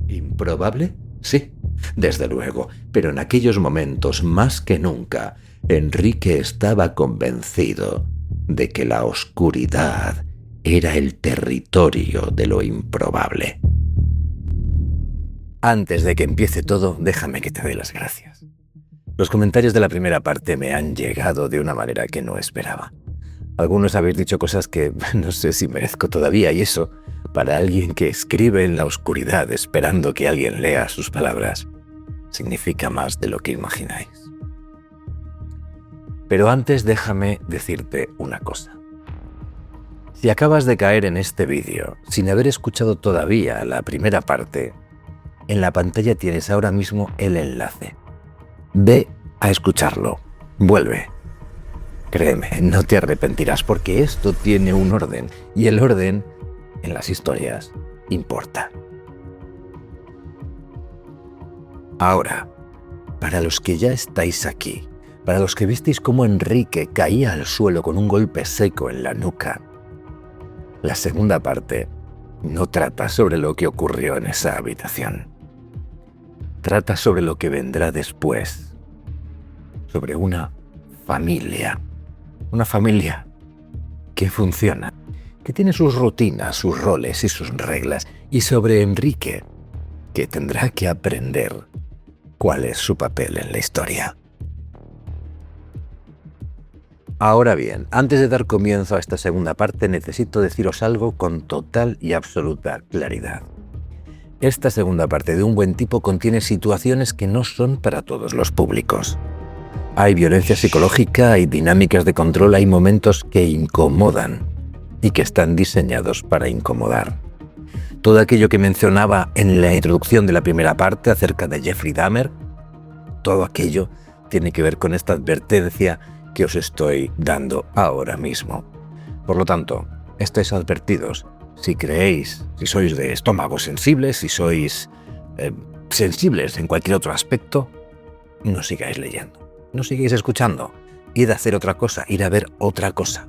¿Improbable? Sí, desde luego, pero en aquellos momentos, más que nunca, Enrique estaba convencido de que la oscuridad era el territorio de lo improbable. Antes de que empiece todo, déjame que te dé las gracias. Los comentarios de la primera parte me han llegado de una manera que no esperaba. Algunos habéis dicho cosas que no sé si merezco todavía, y eso, para alguien que escribe en la oscuridad esperando que alguien lea sus palabras, significa más de lo que imagináis. Pero antes déjame decirte una cosa. Si acabas de caer en este vídeo sin haber escuchado todavía la primera parte, en la pantalla tienes ahora mismo el enlace. Ve a escucharlo. Vuelve. Créeme, no te arrepentirás porque esto tiene un orden y el orden en las historias importa. Ahora, para los que ya estáis aquí, para los que visteis cómo Enrique caía al suelo con un golpe seco en la nuca, la segunda parte no trata sobre lo que ocurrió en esa habitación. Trata sobre lo que vendrá después, sobre una familia que funciona, que tiene sus rutinas, sus roles y sus reglas, y sobre Enrique, que tendrá que aprender cuál es su papel en la historia. Ahora bien, antes de dar comienzo a esta segunda parte, necesito deciros algo con total y absoluta claridad. Esta segunda parte de Un buen tipo contiene situaciones que no son para todos los públicos. Hay violencia psicológica, hay dinámicas de control, hay momentos que incomodan y que están diseñados para incomodar. Todo aquello que mencionaba en la introducción de la primera parte acerca de Jeffrey Dahmer, todo aquello tiene que ver con esta advertencia que os estoy dando ahora mismo. Por lo tanto, estáis advertidos. Si creéis, si sois de estómagos sensibles, si sois sensibles en cualquier otro aspecto, no sigáis leyendo, no sigáis escuchando. Id a hacer otra cosa, ir a ver otra cosa.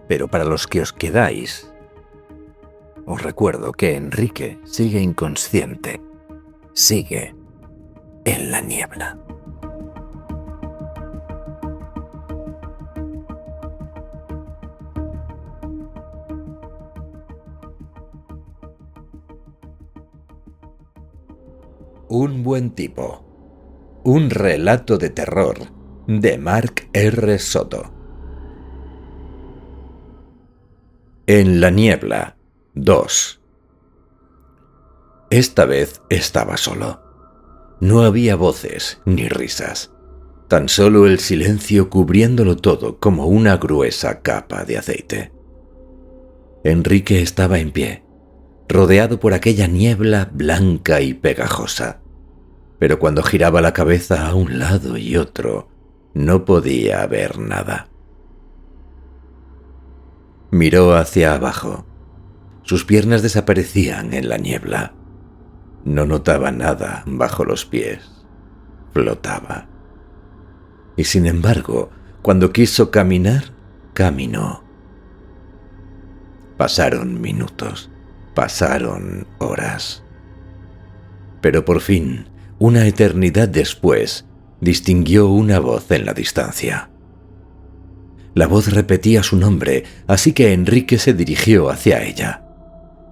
Pero para los que os quedáis, os recuerdo que Enrique sigue inconsciente, sigue en la niebla. Un buen tipo. Un relato de terror de Mark R. Soto. En la niebla 2. Esta vez estaba solo. No había voces ni risas. Tan solo el silencio cubriéndolo todo como una gruesa capa de aceite. Enrique estaba en pie, rodeado por aquella niebla blanca y pegajosa. Pero cuando giraba la cabeza a un lado y otro, no podía ver nada. Miró hacia abajo. Sus piernas desaparecían en la niebla. No notaba nada bajo los pies. Flotaba. Y sin embargo, cuando quiso caminar, caminó. Pasaron minutos. Pasaron horas. Pero por fin, una eternidad después, distinguió una voz en la distancia. La voz repetía su nombre, así que Enrique se dirigió hacia ella.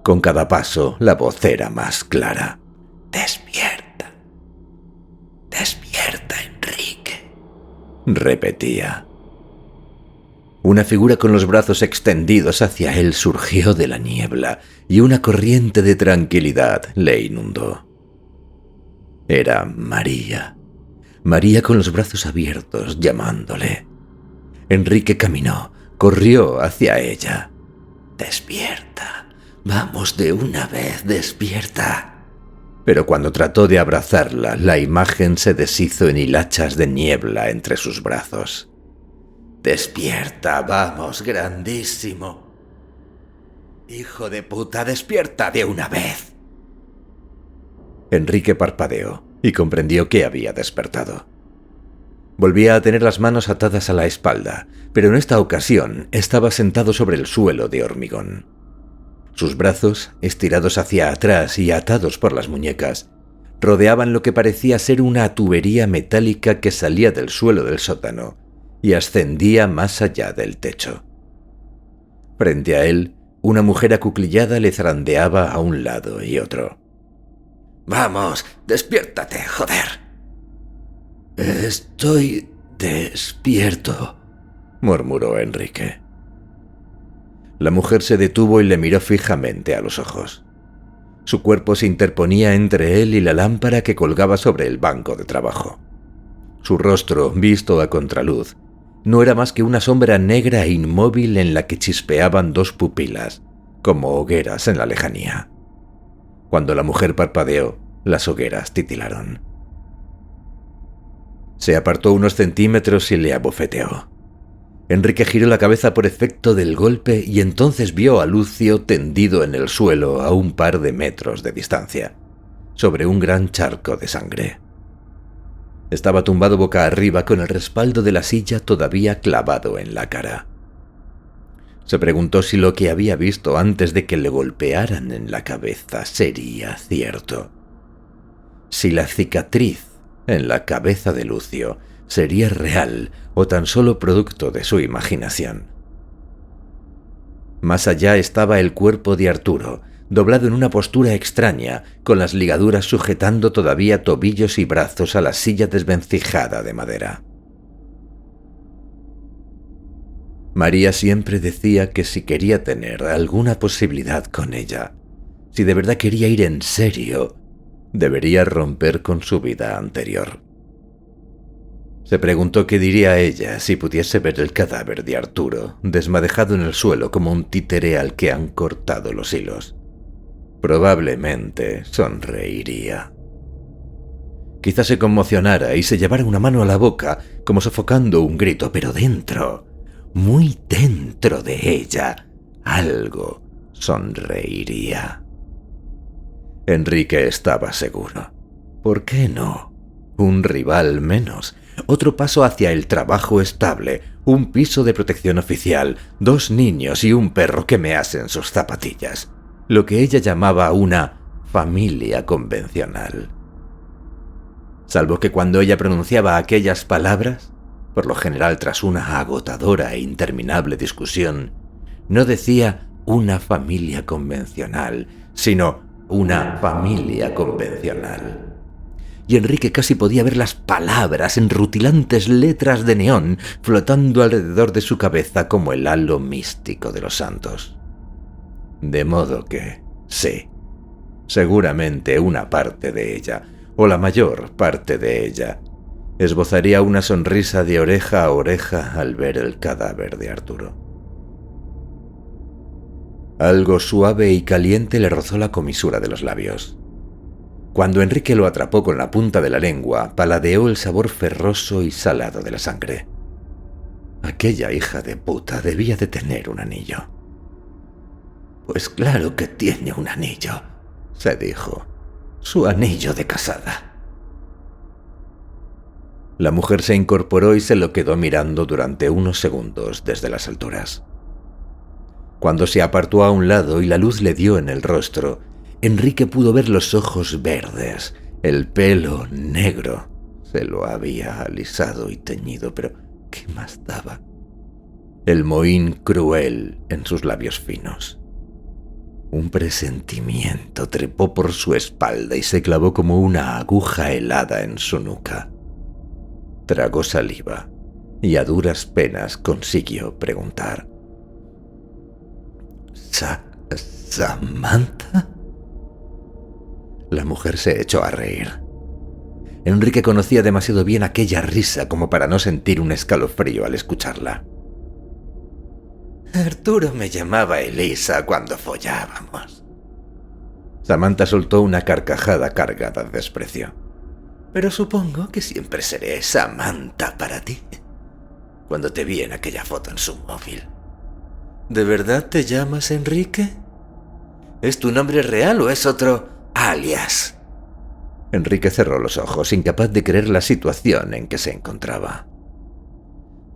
Con cada paso, la voz era más clara. «Despierta. Despierta, Enrique», repetía. Una figura con los brazos extendidos hacia él surgió de la niebla y una corriente de tranquilidad le inundó. Era María. María con los brazos abiertos, llamándole. Enrique caminó, corrió hacia ella. «Despierta. Vamos de una vez, despierta». Pero cuando trató de abrazarla, la imagen se deshizo en hilachas de niebla entre sus brazos. «Despierta, vamos, grandísimo. Hijo de puta, despierta de una vez». Enrique parpadeó y comprendió que había despertado. Volvía a tener las manos atadas a la espalda, pero en esta ocasión estaba sentado sobre el suelo de hormigón. Sus brazos, estirados hacia atrás y atados por las muñecas, rodeaban lo que parecía ser una tubería metálica que salía del suelo del sótano y ascendía más allá del techo. Frente a él, una mujer acuclillada le zarandeaba a un lado y otro. «Vamos, despiértate, joder». «Estoy despierto», murmuró Enrique. La mujer se detuvo y le miró fijamente a los ojos. Su cuerpo se interponía entre él y la lámpara que colgaba sobre el banco de trabajo. Su rostro, visto a contraluz, no era más que una sombra negra e inmóvil en la que chispeaban dos pupilas, como hogueras en la lejanía. Cuando la mujer parpadeó, las hogueras titilaron. Se apartó unos centímetros y le abofeteó. Enrique giró la cabeza por efecto del golpe y entonces vio a Lucio tendido en el suelo a un par de metros de distancia, sobre un gran charco de sangre. Estaba tumbado boca arriba con el respaldo de la silla todavía clavado en la cara. Se preguntó si lo que había visto antes de que le golpearan en la cabeza sería cierto. Si la cicatriz en la cabeza de Lucio sería real o tan solo producto de su imaginación. Más allá estaba el cuerpo de Arturo, doblado en una postura extraña, con las ligaduras sujetando todavía tobillos y brazos a la silla desvencijada de madera. María siempre decía que si quería tener alguna posibilidad con ella, si de verdad quería ir en serio, debería romper con su vida anterior. Se preguntó qué diría ella si pudiese ver el cadáver de Arturo, desmadejado en el suelo como un títere al que han cortado los hilos. Probablemente sonreiría. Quizás se conmocionara y se llevara una mano a la boca, como sofocando un grito, pero dentro, muy dentro de ella, algo sonreiría. Enrique estaba seguro. ¿Por qué no? Un rival menos. Otro paso hacia el trabajo estable, un piso de protección oficial, 2 niños y un perro que me asen sus zapatillas. Lo que ella llamaba una familia convencional. Salvo que cuando ella pronunciaba aquellas palabras, por lo general tras una agotadora e interminable discusión, no decía una familia convencional, sino una familia convencional. Y Enrique casi podía ver las palabras en rutilantes letras de neón flotando alrededor de su cabeza como el halo místico de los santos. De modo que, sí, seguramente una parte de ella, o la mayor parte de ella, esbozaría una sonrisa de oreja a oreja al ver el cadáver de Arturo. Algo suave y caliente le rozó la comisura de los labios. Cuando Enrique lo atrapó con la punta de la lengua, paladeó el sabor ferroso y salado de la sangre. Aquella hija de puta debía de tener un anillo. «Pues claro que tiene un anillo», se dijo. «Su anillo de casada». La mujer se incorporó y se lo quedó mirando durante unos segundos desde las alturas. Cuando se apartó a un lado y la luz le dio en el rostro, Enrique pudo ver los ojos verdes, el pelo negro. Se lo había alisado y teñido, pero ¿qué más daba? El mohín cruel en sus labios finos. Un presentimiento trepó por su espalda y se clavó como una aguja helada en su nuca. Tragó saliva y a duras penas consiguió preguntar: ¿Samantha? La mujer se echó a reír. Enrique conocía demasiado bien aquella risa como para no sentir un escalofrío al escucharla. Arturo me llamaba Elisa cuando follábamos. Samantha soltó una carcajada cargada de desprecio. Pero supongo que siempre seré Samantha para ti. Cuando te vi en aquella foto en su móvil. ¿De verdad te llamas Enrique? ¿Es tu nombre real o es otro alias? Enrique cerró los ojos, incapaz de creer la situación en que se encontraba.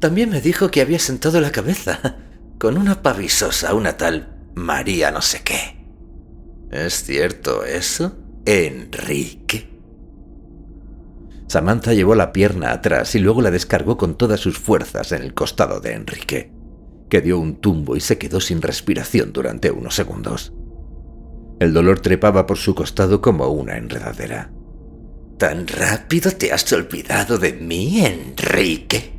También me dijo que había sentado la cabeza con una pavisosa, una tal María no sé qué. ¿Es cierto eso, Enrique? Samantha llevó la pierna atrás y luego la descargó con todas sus fuerzas en el costado de Enrique, que dio un tumbo y se quedó sin respiración durante unos segundos. El dolor trepaba por su costado como una enredadera. ¿Tan rápido te has olvidado de mí, Enrique?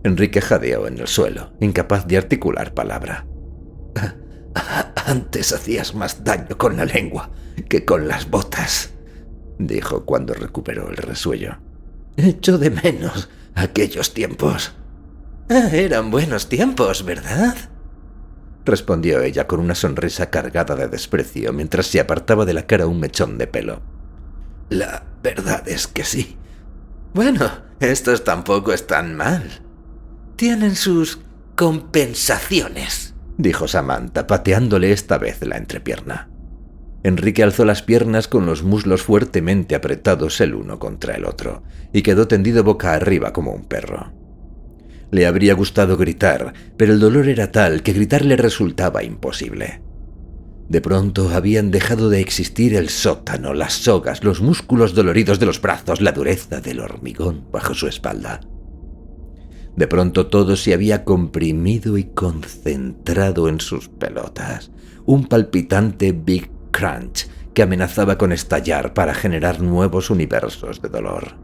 Enrique jadeó en el suelo, incapaz de articular palabra. Antes hacías más daño con la lengua que con las botas, dijo cuando recuperó el resuello. Echo de menos aquellos tiempos. Eran buenos tiempos, ¿verdad? Respondió ella con una sonrisa cargada de desprecio mientras se apartaba de la cara un mechón de pelo. La verdad es que sí. Bueno, estos tampoco están mal. Tienen sus compensaciones, dijo Samantha, pateándole esta vez la entrepierna. Enrique alzó las piernas con los muslos fuertemente apretados el uno contra el otro y quedó tendido boca arriba como un perro. Le habría gustado gritar, pero el dolor era tal que gritar le resultaba imposible. De pronto habían dejado de existir el sótano, las sogas, los músculos doloridos de los brazos, la dureza del hormigón bajo su espalda. De pronto todo se había comprimido y concentrado en sus pelotas, un palpitante Big Crunch que amenazaba con estallar para generar nuevos universos de dolor.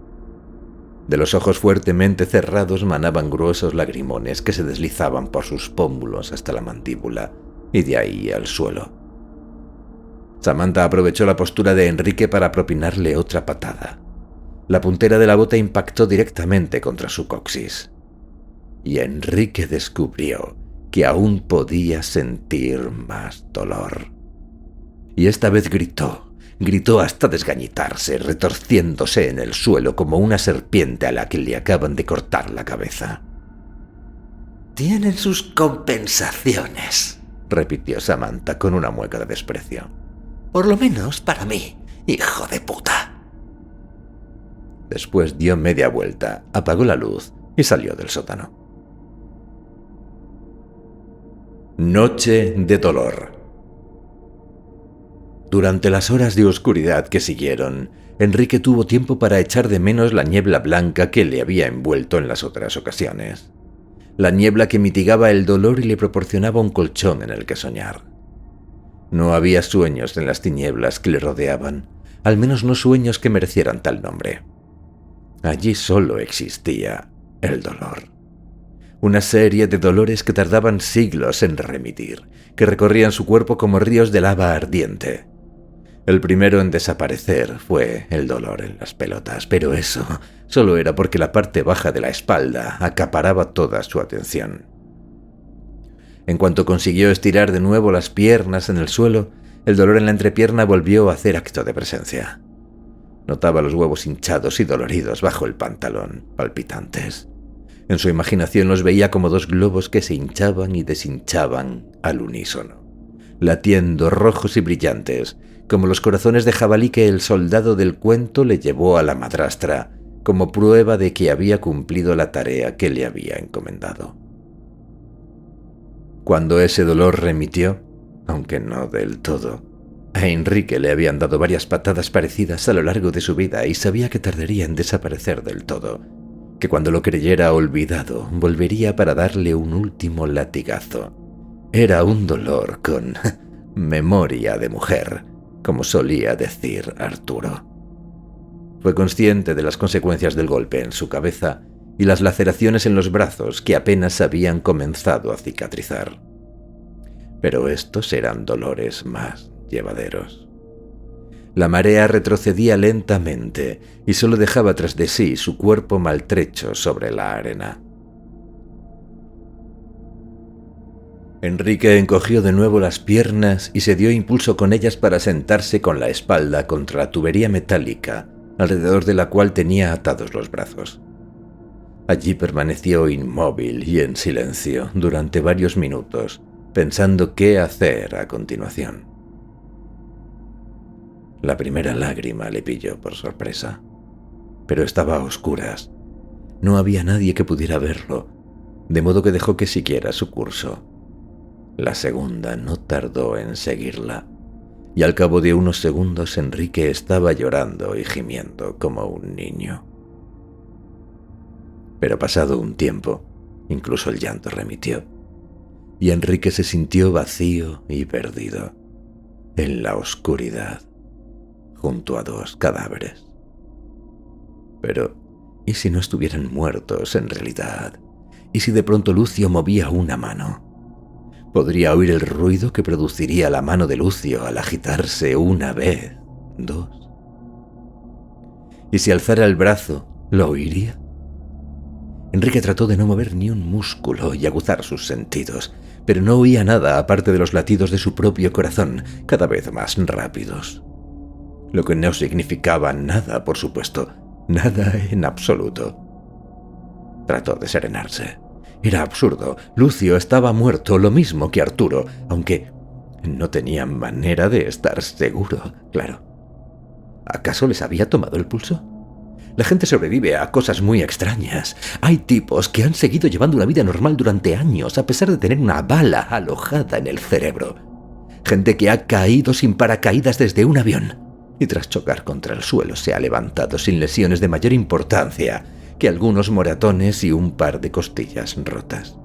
De los ojos fuertemente cerrados manaban gruesos lagrimones que se deslizaban por sus pómulos hasta la mandíbula y de ahí al suelo. Samantha aprovechó la postura de Enrique para propinarle otra patada. La puntera de la bota impactó directamente contra su coxis. Y Enrique descubrió que aún podía sentir más dolor. Y esta vez gritó hasta desgañitarse, retorciéndose en el suelo como una serpiente a la que le acaban de cortar la cabeza. «Tienen sus compensaciones», repitió Samantha con una mueca de desprecio. «Por lo menos para mí, hijo de puta». Después dio media vuelta, apagó la luz y salió del sótano. Noche de dolor. Durante las horas de oscuridad que siguieron, Enrique tuvo tiempo para echar de menos la niebla blanca que le había envuelto en las otras ocasiones. La niebla que mitigaba el dolor y le proporcionaba un colchón en el que soñar. No había sueños en las tinieblas que le rodeaban, al menos no sueños que merecieran tal nombre. Allí solo existía el dolor. Una serie de dolores que tardaban siglos en remitir, que recorrían su cuerpo como ríos de lava ardiente. El primero en desaparecer fue el dolor en las pelotas, pero eso solo era porque la parte baja de la espalda acaparaba toda su atención. En cuanto consiguió estirar de nuevo las piernas en el suelo, el dolor en la entrepierna volvió a hacer acto de presencia. Notaba los huevos hinchados y doloridos bajo el pantalón, palpitantes. En su imaginación los veía como dos globos que se hinchaban y deshinchaban al unísono, latiendo rojos y brillantes, como los corazones de jabalí que el soldado del cuento le llevó a la madrastra, como prueba de que había cumplido la tarea que le había encomendado. Cuando ese dolor remitió, aunque no del todo, a Enrique le habían dado varias patadas parecidas a lo largo de su vida y sabía que tardaría en desaparecer del todo, que cuando lo creyera olvidado volvería para darle un último latigazo. Era un dolor con memoria de mujer, como solía decir Arturo. Fue consciente de las consecuencias del golpe en su cabeza y las laceraciones en los brazos que apenas habían comenzado a cicatrizar. Pero estos eran dolores más llevaderos. La marea retrocedía lentamente y solo dejaba tras de sí su cuerpo maltrecho sobre la arena. Enrique encogió de nuevo las piernas y se dio impulso con ellas para sentarse con la espalda contra la tubería metálica, alrededor de la cual tenía atados los brazos. Allí permaneció inmóvil y en silencio durante varios minutos, pensando qué hacer a continuación. La primera lágrima le pilló por sorpresa, pero estaba a oscuras. No había nadie que pudiera verlo, de modo que dejó que siguiera su curso. La segunda no tardó en seguirla, y al cabo de unos segundos Enrique estaba llorando y gimiendo como un niño. Pero pasado un tiempo, incluso el llanto remitió, y Enrique se sintió vacío y perdido, en la oscuridad, junto a dos cadáveres. Pero, ¿y si no estuvieran muertos en realidad? ¿Y si de pronto Lucio movía una mano? Podría oír el ruido que produciría la mano de Lucio al agitarse una vez, dos. ¿Y si alzara el brazo, lo oiría? Enrique trató de no mover ni un músculo y aguzar sus sentidos, pero no oía nada aparte de los latidos de su propio corazón, cada vez más rápidos. Lo que no significaba nada, por supuesto, nada en absoluto. Trató de serenarse. Era absurdo. Lucio estaba muerto, lo mismo que Arturo, aunque no tenía manera de estar seguro, claro. ¿Acaso les había tomado el pulso? La gente sobrevive a cosas muy extrañas. Hay tipos que han seguido llevando una vida normal durante años a pesar de tener una bala alojada en el cerebro. Gente que ha caído sin paracaídas desde un avión y tras chocar contra el suelo se ha levantado sin lesiones de mayor importancia que algunos moratones y un par de costillas rotas.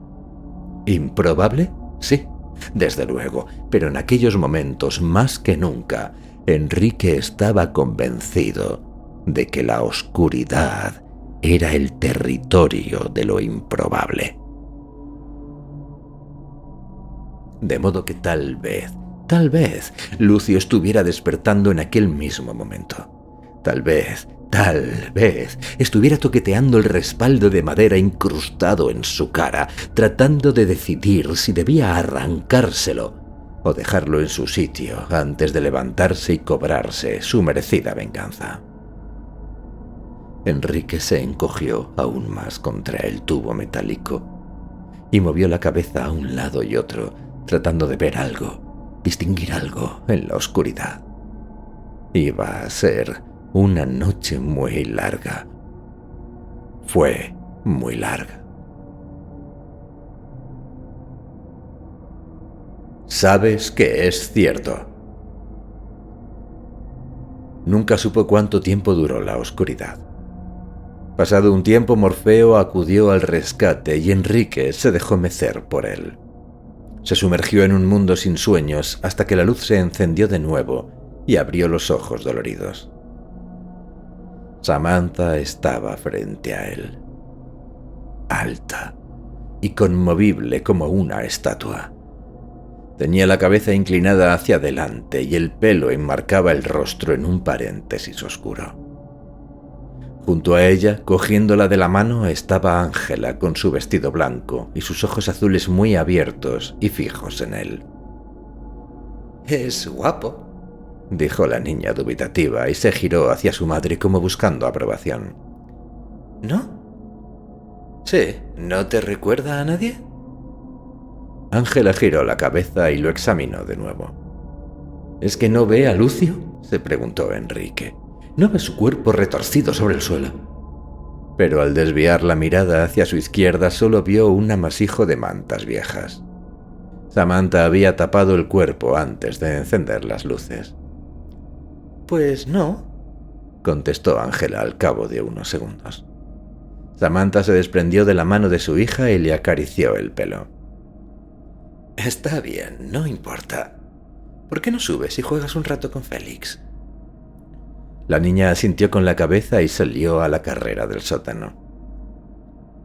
¿Improbable? Sí, desde luego, pero en aquellos momentos, más que nunca, Enrique estaba convencido de que la oscuridad era el territorio de lo improbable. De modo que tal vez, Lucio estuviera despertando en aquel mismo momento. Tal vez estuviera toqueteando el respaldo de madera incrustado en su cara, tratando de decidir si debía arrancárselo o dejarlo en su sitio antes de levantarse y cobrarse su merecida venganza. Enrique se encogió aún más contra el tubo metálico y movió la cabeza a un lado y otro, tratando de ver algo, distinguir algo en la oscuridad. Iba a ser una noche muy larga. Fue muy larga. Sabes que es cierto. Nunca supo cuánto tiempo duró la oscuridad. Pasado un tiempo, Morfeo acudió al rescate y Enrique se dejó mecer por él. Se sumergió en un mundo sin sueños hasta que la luz se encendió de nuevo y abrió los ojos doloridos. Samantha estaba frente a él, alta y conmovible como una estatua. Tenía la cabeza inclinada hacia adelante y el pelo enmarcaba el rostro en un paréntesis oscuro. Junto a ella, cogiéndola de la mano, estaba Ángela con su vestido blanco y sus ojos azules muy abiertos y fijos en él. «Es guapo», dijo la niña dubitativa y se giró hacia su madre como buscando aprobación. ¿No? Sí, ¿no te recuerda a nadie? Ángela giró la cabeza y lo examinó de nuevo. ¿Es que no ve a Lucio?, se preguntó Enrique. ¿No ve su cuerpo retorcido sobre el suelo? Pero al desviar la mirada hacia su izquierda solo vio un amasijo de mantas viejas. Samantha había tapado el cuerpo antes de encender las luces. «Pues no», contestó Ángela al cabo de unos segundos. Samantha se desprendió de la mano de su hija y le acarició el pelo. «Está bien, no importa. ¿Por qué no subes y juegas un rato con Félix?» La niña asintió con la cabeza y salió a la carrera del sótano.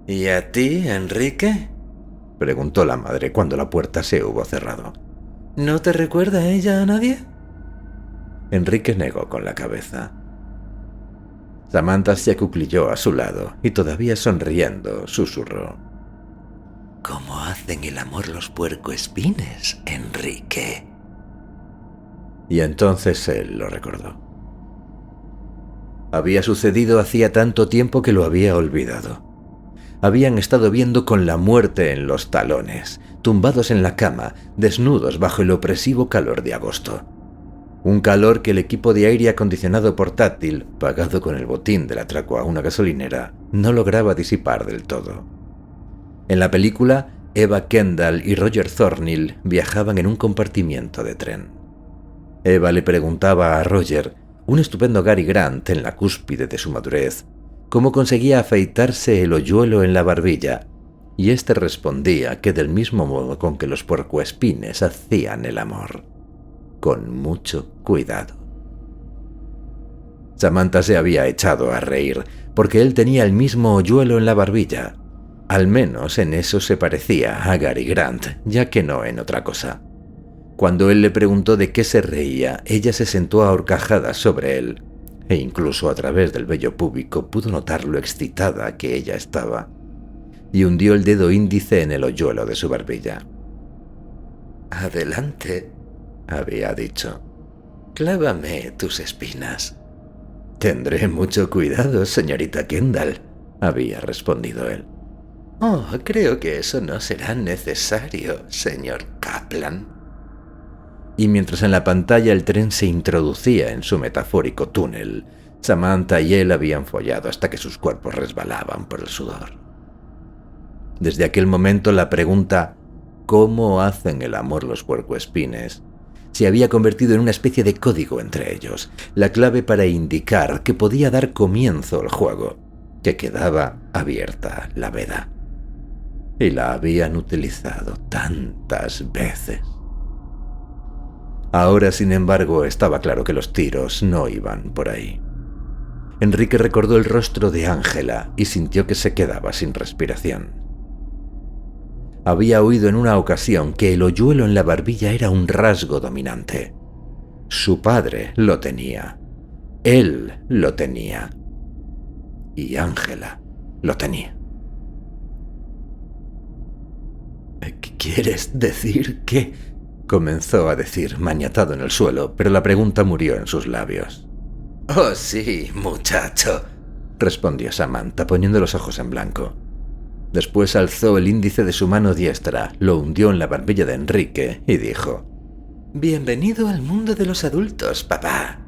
«¿Y a ti, Enrique?», preguntó la madre cuando la puerta se hubo cerrado. «¿No te recuerda ella a nadie?». Enrique negó con la cabeza. Samantha se acuclilló a su lado y todavía sonriendo susurró: «¿Cómo hacen el amor los puercoespines, Enrique?». Y entonces él lo recordó. Había sucedido hacía tanto tiempo que lo había olvidado. Habían estado viendo con la muerte en los talones, tumbados en la cama, desnudos bajo el opresivo calor de agosto. Un calor que el equipo de aire acondicionado portátil, pagado con el botín del atraco a una gasolinera, no lograba disipar del todo. En la película, Eva Kendall y Roger Thornhill viajaban en un compartimiento de tren. Eva le preguntaba a Roger, un estupendo Cary Grant en la cúspide de su madurez, cómo conseguía afeitarse el hoyuelo en la barbilla, y éste respondía que del mismo modo con que los puercoespines hacían el amor, con mucho cuidado. Samantha se había echado a reír, porque él tenía el mismo hoyuelo en la barbilla. Al menos en eso se parecía a Cary Grant, ya que no en otra cosa. Cuando él le preguntó de qué se reía, ella se sentó a horcajadas sobre él, e incluso a través del vello púbico pudo notar lo excitada que ella estaba, y hundió el dedo índice en el hoyuelo de su barbilla. «Adelante», había dicho. «Clávame tus espinas». «Tendré mucho cuidado, señorita Kendall», había respondido él. «Oh, creo que eso no será necesario, señor Kaplan». Y mientras en la pantalla el tren se introducía en su metafórico túnel, Samantha y él habían follado hasta que sus cuerpos resbalaban por el sudor. Desde aquel momento la pregunta «¿cómo hacen el amor los puercoespines?» se había convertido en una especie de código entre ellos, la clave para indicar que podía dar comienzo al juego, que quedaba abierta la veda. Y la habían utilizado tantas veces. Ahora, sin embargo, estaba claro que los tiros no iban por ahí. Enrique recordó el rostro de Ángela y sintió que se quedaba sin respiración. Había oído en una ocasión que el hoyuelo en la barbilla era un rasgo dominante. Su padre lo tenía. Él lo tenía. Y Ángela lo tenía. «¿Quieres decir que...?» comenzó a decir, maniatado en el suelo, pero la pregunta murió en sus labios. «Oh, sí, muchacho», respondió Samantha, poniendo los ojos en blanco. Después alzó el índice de su mano diestra, lo hundió en la barbilla de Enrique y dijo: «Bienvenido al mundo de los adultos, papá».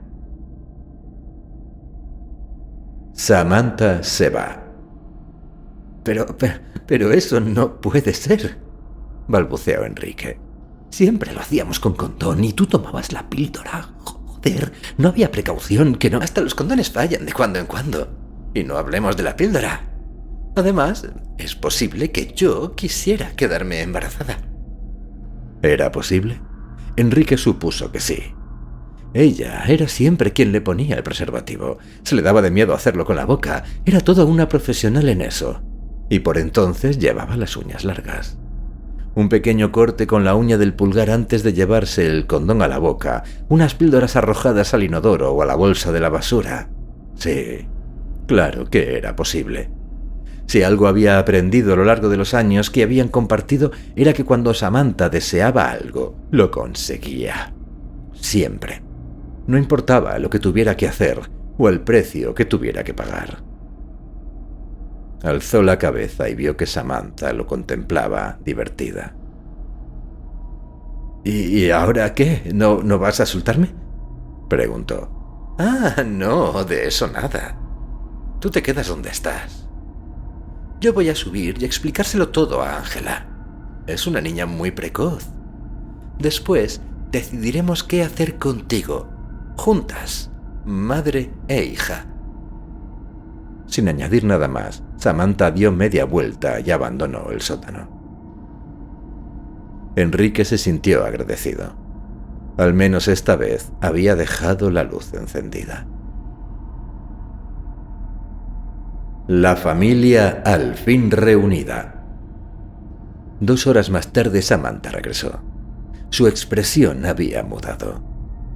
Samantha se va. Pero eso no puede ser», balbuceó Enrique. «Siempre lo hacíamos con condón y tú tomabas la píldora. Joder, no había precaución, que no. Hasta los condones fallan de cuando en cuando. Y no hablemos de la píldora. Además, es posible que yo quisiera quedarme embarazada». ¿Era posible? Enrique supuso que sí. Ella era siempre quien le ponía el preservativo. Se le daba de miedo hacerlo con la boca. Era toda una profesional en eso. Y por entonces llevaba las uñas largas. Un pequeño corte con la uña del pulgar antes de llevarse el condón a la boca, unas píldoras arrojadas al inodoro o a la bolsa de la basura. Sí, claro que era posible. Si algo había aprendido a lo largo de los años que habían compartido era que cuando Samantha deseaba algo, lo conseguía. Siempre. No importaba lo que tuviera que hacer o el precio que tuviera que pagar. Alzó la cabeza y vio que Samantha lo contemplaba, divertida. ¿Y ahora qué? ¿No vas a soltarme?, preguntó. «Ah, no, de eso nada. Tú te quedas donde estás. Yo voy a subir y explicárselo todo a Ángela. Es una niña muy precoz. Después decidiremos qué hacer contigo, juntas, madre e hija». Sin añadir nada más, Samantha dio media vuelta y abandonó el sótano. Enrique se sintió agradecido. Al menos esta vez había dejado la luz encendida. La familia al fin reunida. 2 horas más tarde Samantha regresó. Su expresión había mudado.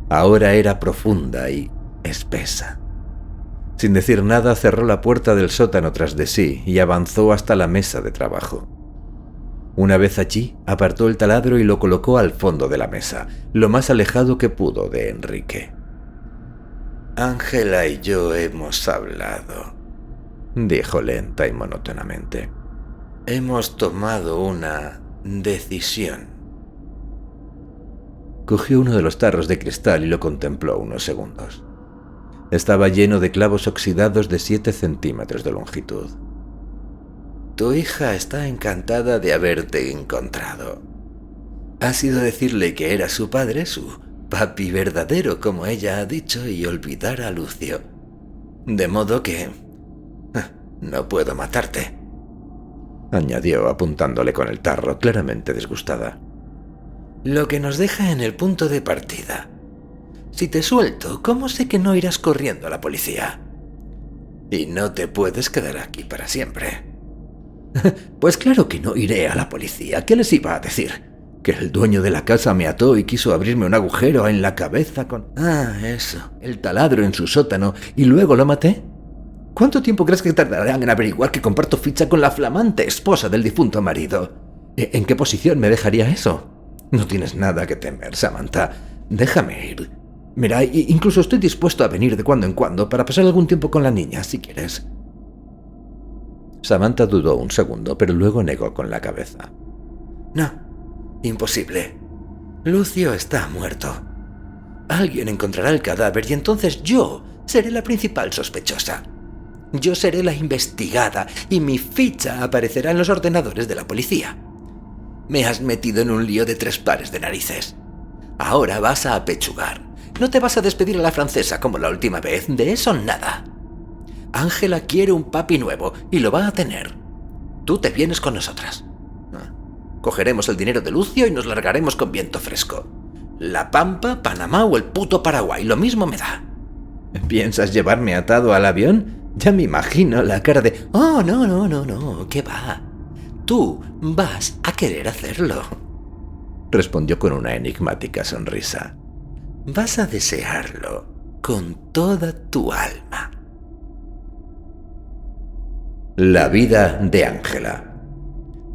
Ahora era profunda y espesa. Sin decir nada, cerró la puerta del sótano tras de sí y avanzó hasta la mesa de trabajo. Una vez allí, apartó el taladro y lo colocó al fondo de la mesa, lo más alejado que pudo de Enrique. «Ángela y yo hemos hablado», dijo lenta y monótonamente. «Hemos tomado una decisión». Cogió uno de los tarros de cristal y lo contempló unos segundos. Estaba lleno de clavos oxidados de 7 centímetros de longitud. Tu hija está encantada de haberte encontrado. Has ido a decirle que era su padre, su papi verdadero, como ella ha dicho, y olvidar a Lucio. De modo que... no puedo matarte», añadió apuntándole con el tarro, claramente disgustada. «Lo que nos deja en el punto de partida. Si te suelto, ¿cómo sé que no irás corriendo a la policía? Y no te puedes quedar aquí para siempre». «Pues claro que no iré a la policía. ¿Qué les iba a decir? ¿Que el dueño de la casa me ató y quiso abrirme un agujero en la cabeza con... eso, el taladro en su sótano, y luego lo maté? ¿Cuánto tiempo crees que tardarán en averiguar que comparto ficha con la flamante esposa del difunto marido? ¿En qué posición me dejaría eso? No tienes nada que temer, Samantha. Déjame ir. Mira, incluso estoy dispuesto a venir de cuando en cuando para pasar algún tiempo con la niña, si quieres». Samantha dudó un segundo, pero luego negó con la cabeza. «No, imposible. Lucio está muerto. Alguien encontrará el cadáver y entonces yo seré la principal sospechosa. Yo seré la investigada y mi ficha aparecerá en los ordenadores de la policía. Me has metido en un lío de 3 pares de narices. Ahora vas a apechugar. No te vas a despedir a la francesa como la última vez, de eso nada. Ángela quiere un papi nuevo y lo va a tener. Tú te vienes con nosotras. Cogeremos el dinero de Lucio y nos largaremos con viento fresco. La Pampa, Panamá o el puto Paraguay, lo mismo me da». «¿Piensas llevarme atado al avión? Ya me imagino la cara de... Oh, no, ¿qué va? Tú vas a querer hacerlo», respondió con una enigmática sonrisa. «Vas a desearlo con toda tu alma». La vida de Ángela.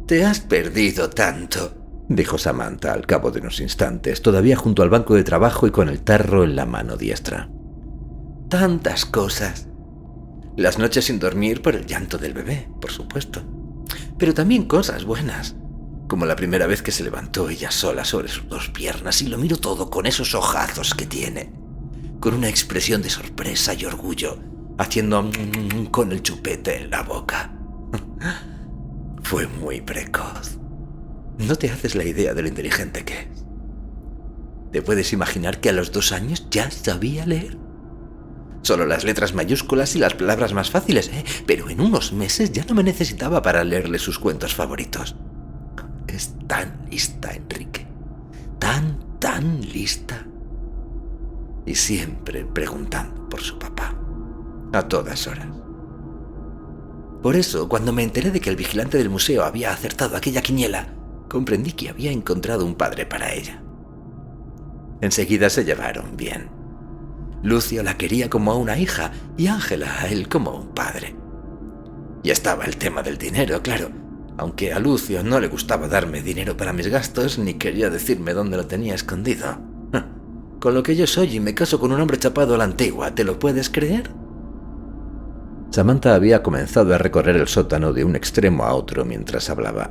«Te has perdido tanto», dijo Samantha al cabo de unos instantes, todavía junto al banco de trabajo y con el tarro en la mano diestra. «Tantas cosas. Las noches sin dormir por el llanto del bebé, por supuesto. Pero también cosas buenas, como la primera vez que se levantó ella sola sobre sus 2 piernas y lo miro todo con esos ojazos que tiene, con una expresión de sorpresa y orgullo, haciendo con el chupete en la boca. Fue muy precoz. No te haces la idea de lo inteligente que es. ¿Te puedes imaginar que a los 2 años ya sabía leer? Solo las letras mayúsculas y las palabras más fáciles, pero en unos meses ya no me necesitaba para leerle sus cuentos favoritos. Es tan lista, Enrique. Tan lista. Y siempre preguntando por su papá. A todas horas. Por eso, cuando me enteré de que el vigilante del museo había acertado aquella quiniela, comprendí que había encontrado un padre para ella. Enseguida se llevaron bien. Lucio la quería como a una hija y Ángela a él como a un padre. Y estaba el tema del dinero, claro, aunque a Lucio no le gustaba darme dinero para mis gastos ni quería decirme dónde lo tenía escondido. Con lo que yo soy y me caso con un hombre chapado a la antigua, ¿te lo puedes creer? Samantha había comenzado a recorrer el sótano de un extremo a otro mientras hablaba,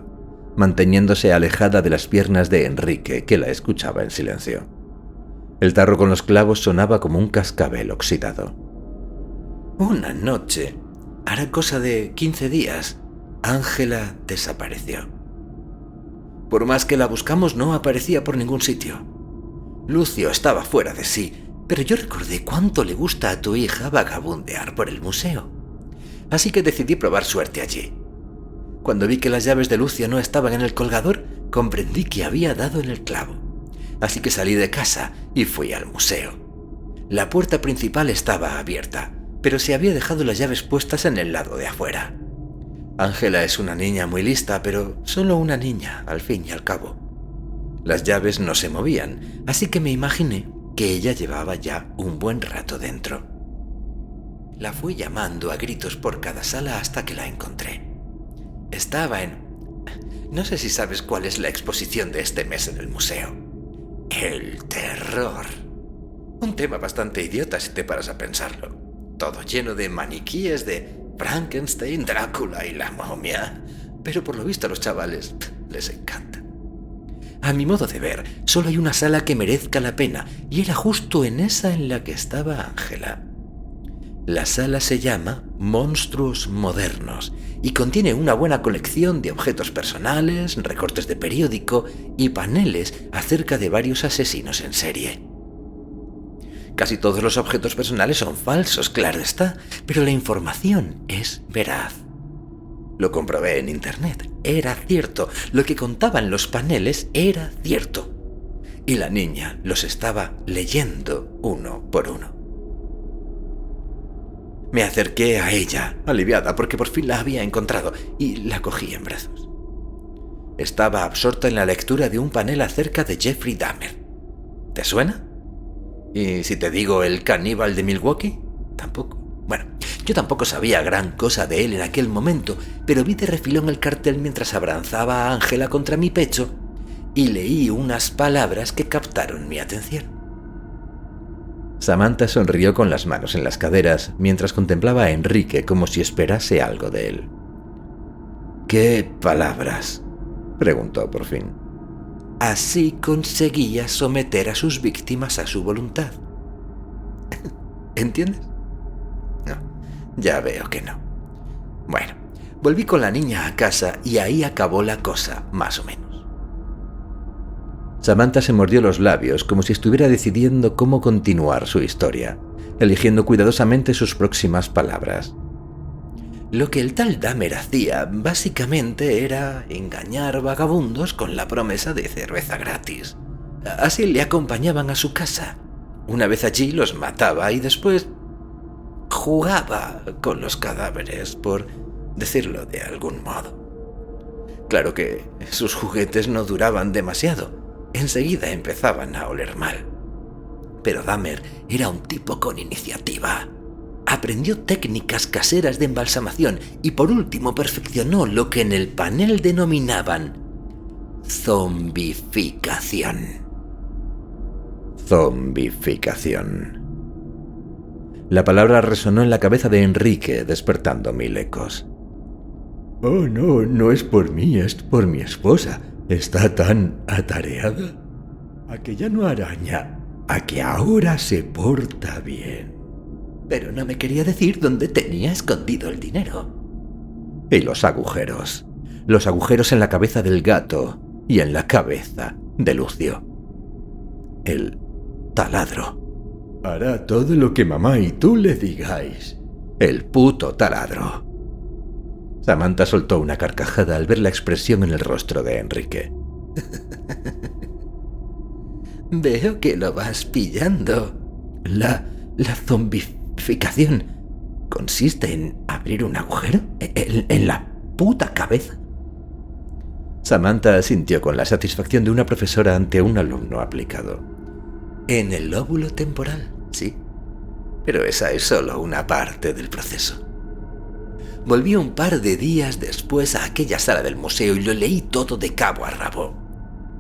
manteniéndose alejada de las piernas de Enrique, que la escuchaba en silencio. El tarro con los clavos sonaba como un cascabel oxidado. Una noche, hará cosa de 15 días, Ángela desapareció. Por más que la buscamos, no aparecía por ningún sitio. Lucio estaba fuera de sí, pero yo recordé cuánto le gusta a tu hija vagabundear por el museo. Así que decidí probar suerte allí. Cuando vi que las llaves de Lucio no estaban en el colgador, comprendí que había dado en el clavo. Así que salí de casa y fui al museo. La puerta principal estaba abierta, pero se había dejado las llaves puestas en el lado de afuera. Ángela es una niña muy lista, pero solo una niña, al fin y al cabo. Las llaves no se movían, así que me imaginé que ella llevaba ya un buen rato dentro. La fui llamando a gritos por cada sala hasta que la encontré. Estaba en... No sé si sabes cuál es la exposición de este mes en el museo. El terror. Un tema bastante idiota si te paras a pensarlo. Todo lleno de maniquíes de Frankenstein, Drácula y la momia. Pero por lo visto a los chavales les encanta. A mi modo de ver, solo hay una sala que merezca la pena, y era justo en esa en la que estaba Ángela. La sala se llama Monstruos Modernos y contiene una buena colección de objetos personales, recortes de periódico y paneles acerca de varios asesinos en serie. Casi todos los objetos personales son falsos, claro está, pero la información es veraz. Lo comprobé en internet, era cierto, lo que contaban los paneles era cierto. Y la niña los estaba leyendo uno por uno. Me acerqué a ella, aliviada porque por fin la había encontrado, y la cogí en brazos. Estaba absorta en la lectura de un panel acerca de Jeffrey Dahmer. ¿Te suena? ¿Y si te digo el caníbal de Milwaukee? Tampoco. Bueno, yo tampoco sabía gran cosa de él en aquel momento, pero vi de refilón el cartel mientras abrazaba a Ángela contra mi pecho y leí unas palabras que captaron mi atención. Samantha sonrió con las manos en las caderas mientras contemplaba a Enrique como si esperase algo de él. ¿Qué palabras?, preguntó por fin. Así conseguía someter a sus víctimas a su voluntad. ¿Entiendes? No, ya veo que no. Bueno, volví con la niña a casa y ahí acabó la cosa, más o menos. Samantha se mordió los labios como si estuviera decidiendo cómo continuar su historia, eligiendo cuidadosamente sus próximas palabras. Lo que el tal Dahmer hacía, básicamente, era engañar vagabundos con la promesa de cerveza gratis. Así le acompañaban a su casa. Una vez allí los mataba y después jugaba con los cadáveres, por decirlo de algún modo. Claro que sus juguetes no duraban demasiado. Enseguida empezaban a oler mal. Pero Dahmer era un tipo con iniciativa. Aprendió técnicas caseras de embalsamación y por último perfeccionó lo que en el panel denominaban zombificación. Zombificación. La palabra resonó en la cabeza de Enrique, despertando mil ecos. Oh, no, no es por mí, es por mi esposa. Está tan atareada a que ya no araña, a que ahora se porta bien. Pero no me quería decir dónde tenía escondido el dinero. Y los agujeros en la cabeza del gato y en la cabeza de Lucio. El taladro. Hará todo lo que mamá y tú le digáis. El puto taladro. Samantha soltó una carcajada al ver la expresión en el rostro de Enrique. Veo que lo vas pillando. La zombificación consiste en abrir un agujero en la puta cabeza. Samantha asintió con la satisfacción de una profesora ante un alumno aplicado. En el lóbulo temporal, sí. Pero esa es solo una parte del proceso. Volví un par de días después a aquella sala del museo y lo leí todo de cabo a rabo.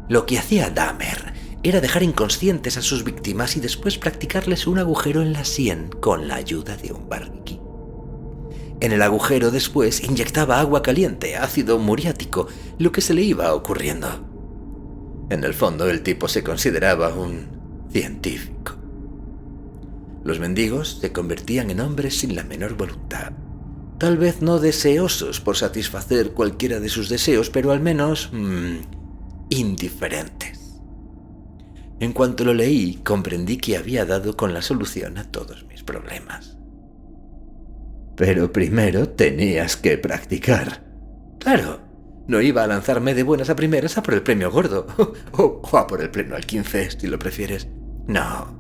Lo que hacía Dahmer era dejar inconscientes a sus víctimas y después practicarles un agujero en la sien con la ayuda de un barniquí. En el agujero después inyectaba agua caliente, ácido muriático, lo que se le iba ocurriendo. En el fondo el tipo se consideraba un científico. Los mendigos se convertían en hombres sin la menor voluntad. Tal vez no deseosos por satisfacer cualquiera de sus deseos, pero al menos indiferentes. En cuanto lo leí, comprendí que había dado con la solución a todos mis problemas. Pero primero tenías que practicar. Claro, no iba a lanzarme de buenas a primeras a por el premio gordo, o a por el premio al 15, si lo prefieres. No,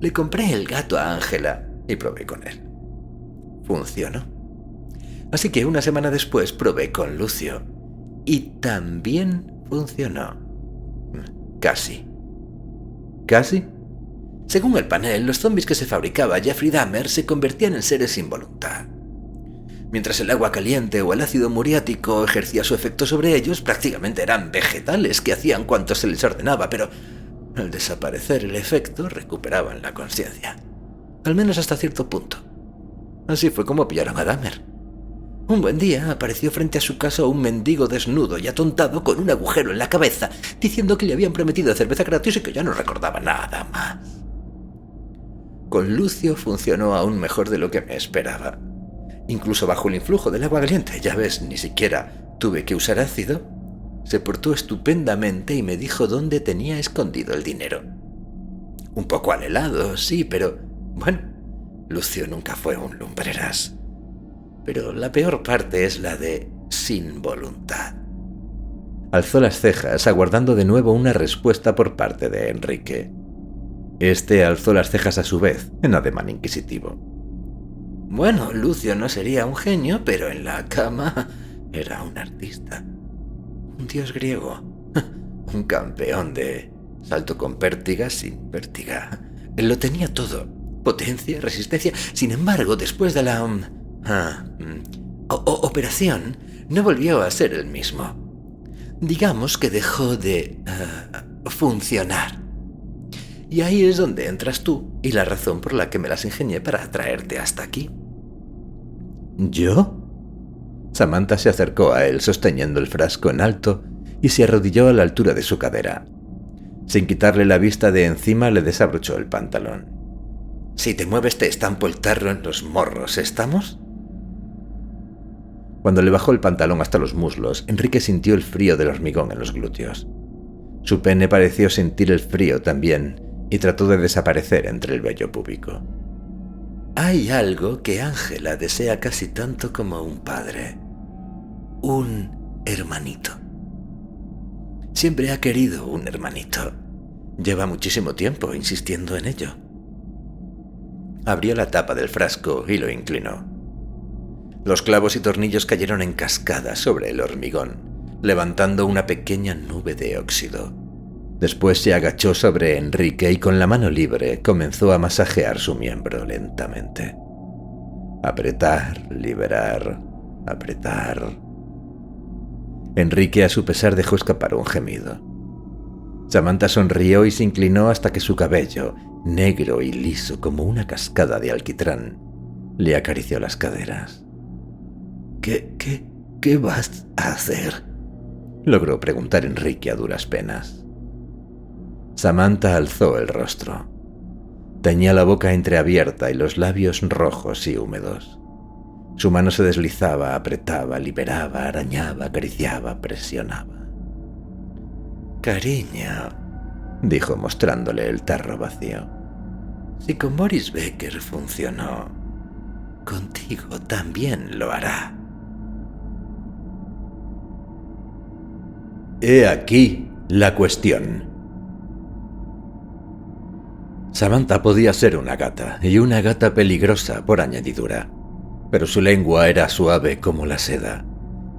le compré el gato a Ángela y probé con él. Funcionó. Así que una semana después probé con Lucio. Y también funcionó. Casi. ¿Casi? Según el panel, los zombies que se fabricaba Jeffrey Dahmer se convertían en seres sin voluntad. Mientras el agua caliente o el ácido muriático ejercía su efecto sobre ellos, prácticamente eran vegetales que hacían cuanto se les ordenaba, pero al desaparecer el efecto recuperaban la conciencia. Al menos hasta cierto punto. Así fue como pillaron a Dahmer. Un buen día apareció frente a su casa un mendigo desnudo y atontado con un agujero en la cabeza, diciendo que le habían prometido cerveza gratis y que ya no recordaba nada más. con Lucio funcionó aún mejor de lo que me esperaba. Incluso bajo el influjo del agua caliente, ya ves, ni siquiera tuve que usar ácido. Se portó estupendamente y me dijo dónde tenía escondido el dinero. Un poco anhelado, sí, pero bueno, Lucio nunca fue un lumbreras. Pero la peor parte es la de sin voluntad. Alzó las cejas, aguardando de nuevo una respuesta por parte de Enrique. Este alzó las cejas a su vez, en ademán inquisitivo. Bueno, Lucio no sería un genio, pero en la cama era un artista. Un dios griego. Un campeón de salto con pértiga sin pértiga. Lo tenía todo. Potencia, resistencia. Sin embargo, después de la operación, no volvió a ser el mismo. Digamos que dejó de funcionar. Y ahí es donde entras tú y la razón por la que me las ingenié para traerte hasta aquí. ¿Yo? Samantha se acercó a él sosteniendo el frasco en alto y se arrodilló a la altura de su cadera. Sin quitarle la vista de encima, le desabrochó el pantalón. Si te mueves te estampo el tarro en los morros, ¿estamos? Cuando le bajó el pantalón hasta los muslos, Enrique sintió el frío del hormigón en los glúteos. Su pene pareció sentir el frío también y trató de desaparecer entre el vello púbico. Hay algo que Ángela desea casi tanto como un padre. Un hermanito. Siempre ha querido un hermanito. Lleva muchísimo tiempo insistiendo en ello. Abrió la tapa del frasco y lo inclinó. Los clavos y tornillos cayeron en cascada sobre el hormigón, levantando una pequeña nube de óxido. Después se agachó sobre Enrique y con la mano libre comenzó a masajear su miembro lentamente. Apretar, liberar, apretar. Enrique a su pesar dejó escapar un gemido. Samantha sonrió y se inclinó hasta que su cabello, negro y liso como una cascada de alquitrán, le acarició las caderas. ¿Qué vas a hacer?, logró preguntar Enrique a duras penas. Samantha alzó el rostro. Tenía la boca entreabierta y los labios rojos y húmedos. Su mano se deslizaba, apretaba, liberaba, arañaba, acariciaba, presionaba. «Cariño», dijo mostrándole el tarro vacío. «Si con Boris Becker funcionó, contigo también lo hará». He aquí la cuestión. Samantha podía ser una gata, y una gata peligrosa por añadidura, pero su lengua era suave como la seda,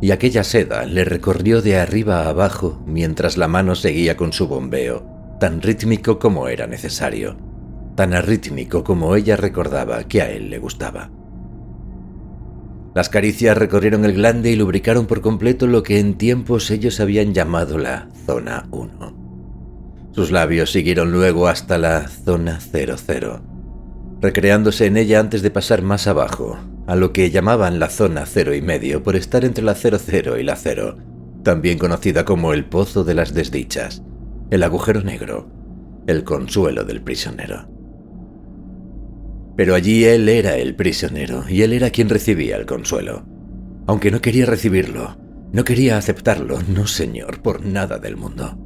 y aquella seda le recorrió de arriba a abajo mientras la mano seguía con su bombeo, tan rítmico como era necesario, tan arrítmico como ella recordaba que a él le gustaba. Las caricias recorrieron el glande y lubricaron por completo lo que en tiempos ellos habían llamado la zona 1. Sus labios siguieron luego hasta la zona 00, recreándose en ella antes de pasar más abajo, a lo que llamaban la zona 0,5 por estar entre la 00 y la 0, también conocida como el pozo de las desdichas, el agujero negro, el consuelo del prisionero. Pero allí él era el prisionero y él era quien recibía el consuelo. Aunque no quería recibirlo, no quería aceptarlo, no señor, por nada del mundo.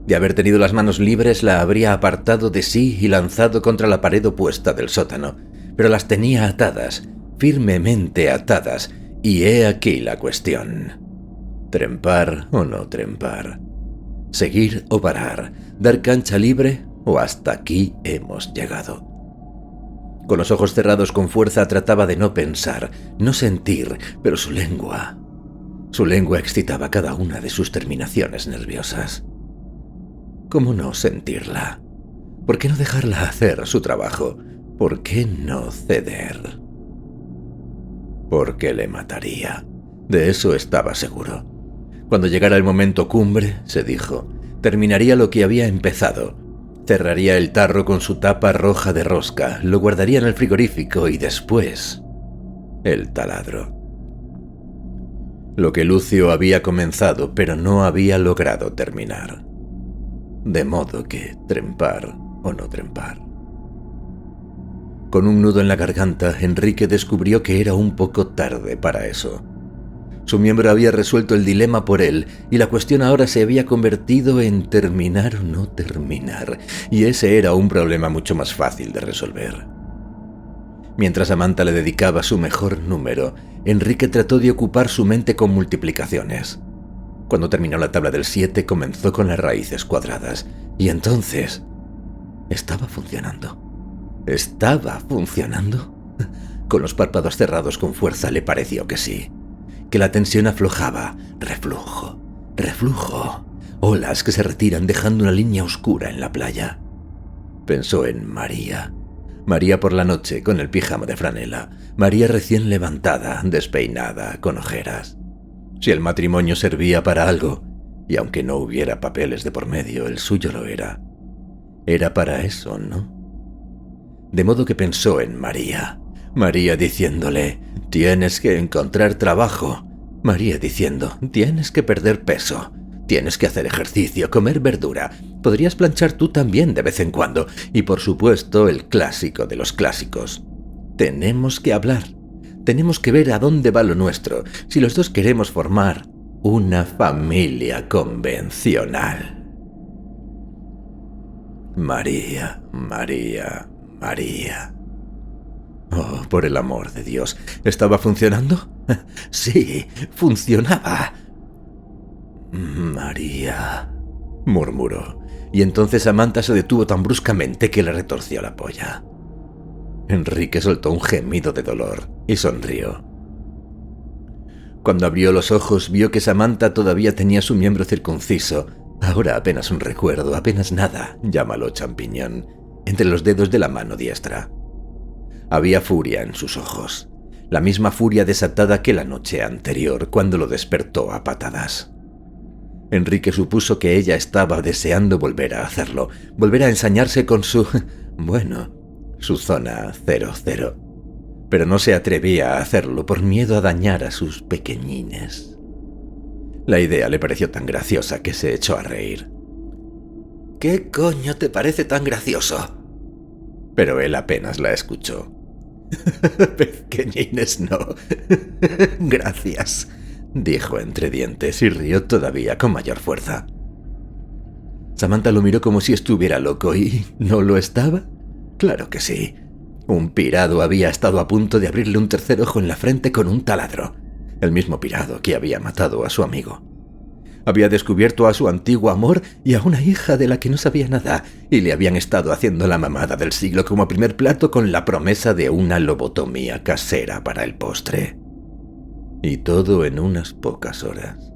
De haber tenido las manos libres la habría apartado de sí y lanzado contra la pared opuesta del sótano, pero las tenía atadas, firmemente atadas, y he aquí la cuestión. ¿Trempar o no trempar? ¿Seguir o parar? ¿Dar cancha libre o hasta aquí hemos llegado? Con los ojos cerrados con fuerza trataba de no pensar, no sentir, pero su lengua excitaba cada una de sus terminaciones nerviosas. ¿Cómo no sentirla? ¿Por qué no dejarla hacer su trabajo? ¿Por qué no ceder? Porque le mataría. De eso estaba seguro. Cuando llegara el momento cumbre, se dijo, terminaría lo que había empezado. Cerraría el tarro con su tapa roja de rosca, lo guardaría en el frigorífico y después el taladro. Lo que Lucio había comenzado pero no había logrado terminar. De modo que trempar o no trempar. Con un nudo en la garganta, Enrique descubrió que era un poco tarde para eso. Su miembro había resuelto el dilema por él, y la cuestión ahora se había convertido en terminar o no terminar, y ese era un problema mucho más fácil de resolver. Mientras Samantha le dedicaba su mejor número, Enrique trató de ocupar su mente con multiplicaciones. Cuando terminó la tabla del 7, comenzó con las raíces cuadradas, y entonces estaba funcionando. ¿Estaba funcionando? Con los párpados cerrados con fuerza le pareció que sí, que la tensión aflojaba. Reflujo, reflujo, olas que se retiran dejando una línea oscura en la playa. Pensó en María. María por la noche con el pijama de franela. María recién levantada, despeinada, con ojeras. Si el matrimonio servía para algo, y aunque no hubiera papeles de por medio, el suyo lo era. Era para eso, ¿no? De modo que pensó en María. María diciéndole, tienes que encontrar trabajo. María diciendo, tienes que perder peso. Tienes que hacer ejercicio, comer verdura. Podrías planchar tú también de vez en cuando. Y por supuesto, el clásico de los clásicos. Tenemos que hablar. Tenemos que ver a dónde va lo nuestro, si los dos queremos formar una familia convencional. María, María, María. Oh, por el amor de Dios, ¿estaba funcionando? Sí, funcionaba. María, murmuró, y entonces Samantha se detuvo tan bruscamente que le retorció la polla. Enrique soltó un gemido de dolor y sonrió. Cuando abrió los ojos, vio que Samantha todavía tenía su miembro circunciso, ahora apenas un recuerdo, apenas nada, llámalo champiñón, entre los dedos de la mano diestra. Había furia en sus ojos, la misma furia desatada que la noche anterior, cuando lo despertó a patadas. Enrique supuso que ella estaba deseando volver a hacerlo, volver a ensañarse con su... su zona 00. Pero no se atrevía a hacerlo por miedo a dañar a sus pequeñines. La idea le pareció tan graciosa que se echó a reír. ¿Qué coño te parece tan gracioso? Pero él apenas la escuchó. Pequeñines no. Gracias, dijo entre dientes y rió todavía con mayor fuerza. Samantha lo miró como si estuviera loco y ¿no lo estaba? Claro que sí. Un pirado había estado a punto de abrirle un tercer ojo en la frente con un taladro. El mismo pirado que había matado a su amigo. Había descubierto a su antiguo amor y a una hija de la que no sabía nada, y le habían estado haciendo la mamada del siglo como primer plato con la promesa de una lobotomía casera para el postre. Y todo en unas pocas horas.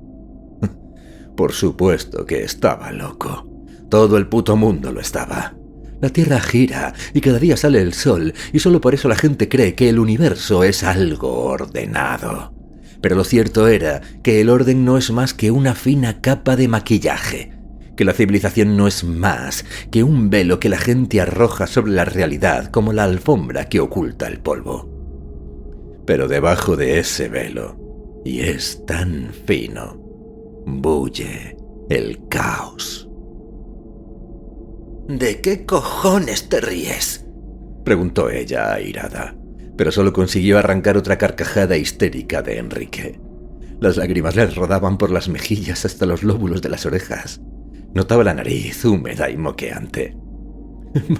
Por supuesto que estaba loco. Todo el puto mundo lo estaba. La Tierra gira y cada día sale el sol, y solo por eso la gente cree que el universo es algo ordenado. Pero lo cierto era que el orden no es más que una fina capa de maquillaje, que la civilización no es más que un velo que la gente arroja sobre la realidad como la alfombra que oculta el polvo. Pero debajo de ese velo, y es tan fino, bulle el caos. ¿De qué cojones te ríes?, preguntó ella airada, pero solo consiguió arrancar otra carcajada histérica de Enrique. Las lágrimas le rodaban por las mejillas hasta los lóbulos de las orejas. Notaba la nariz húmeda y moqueante.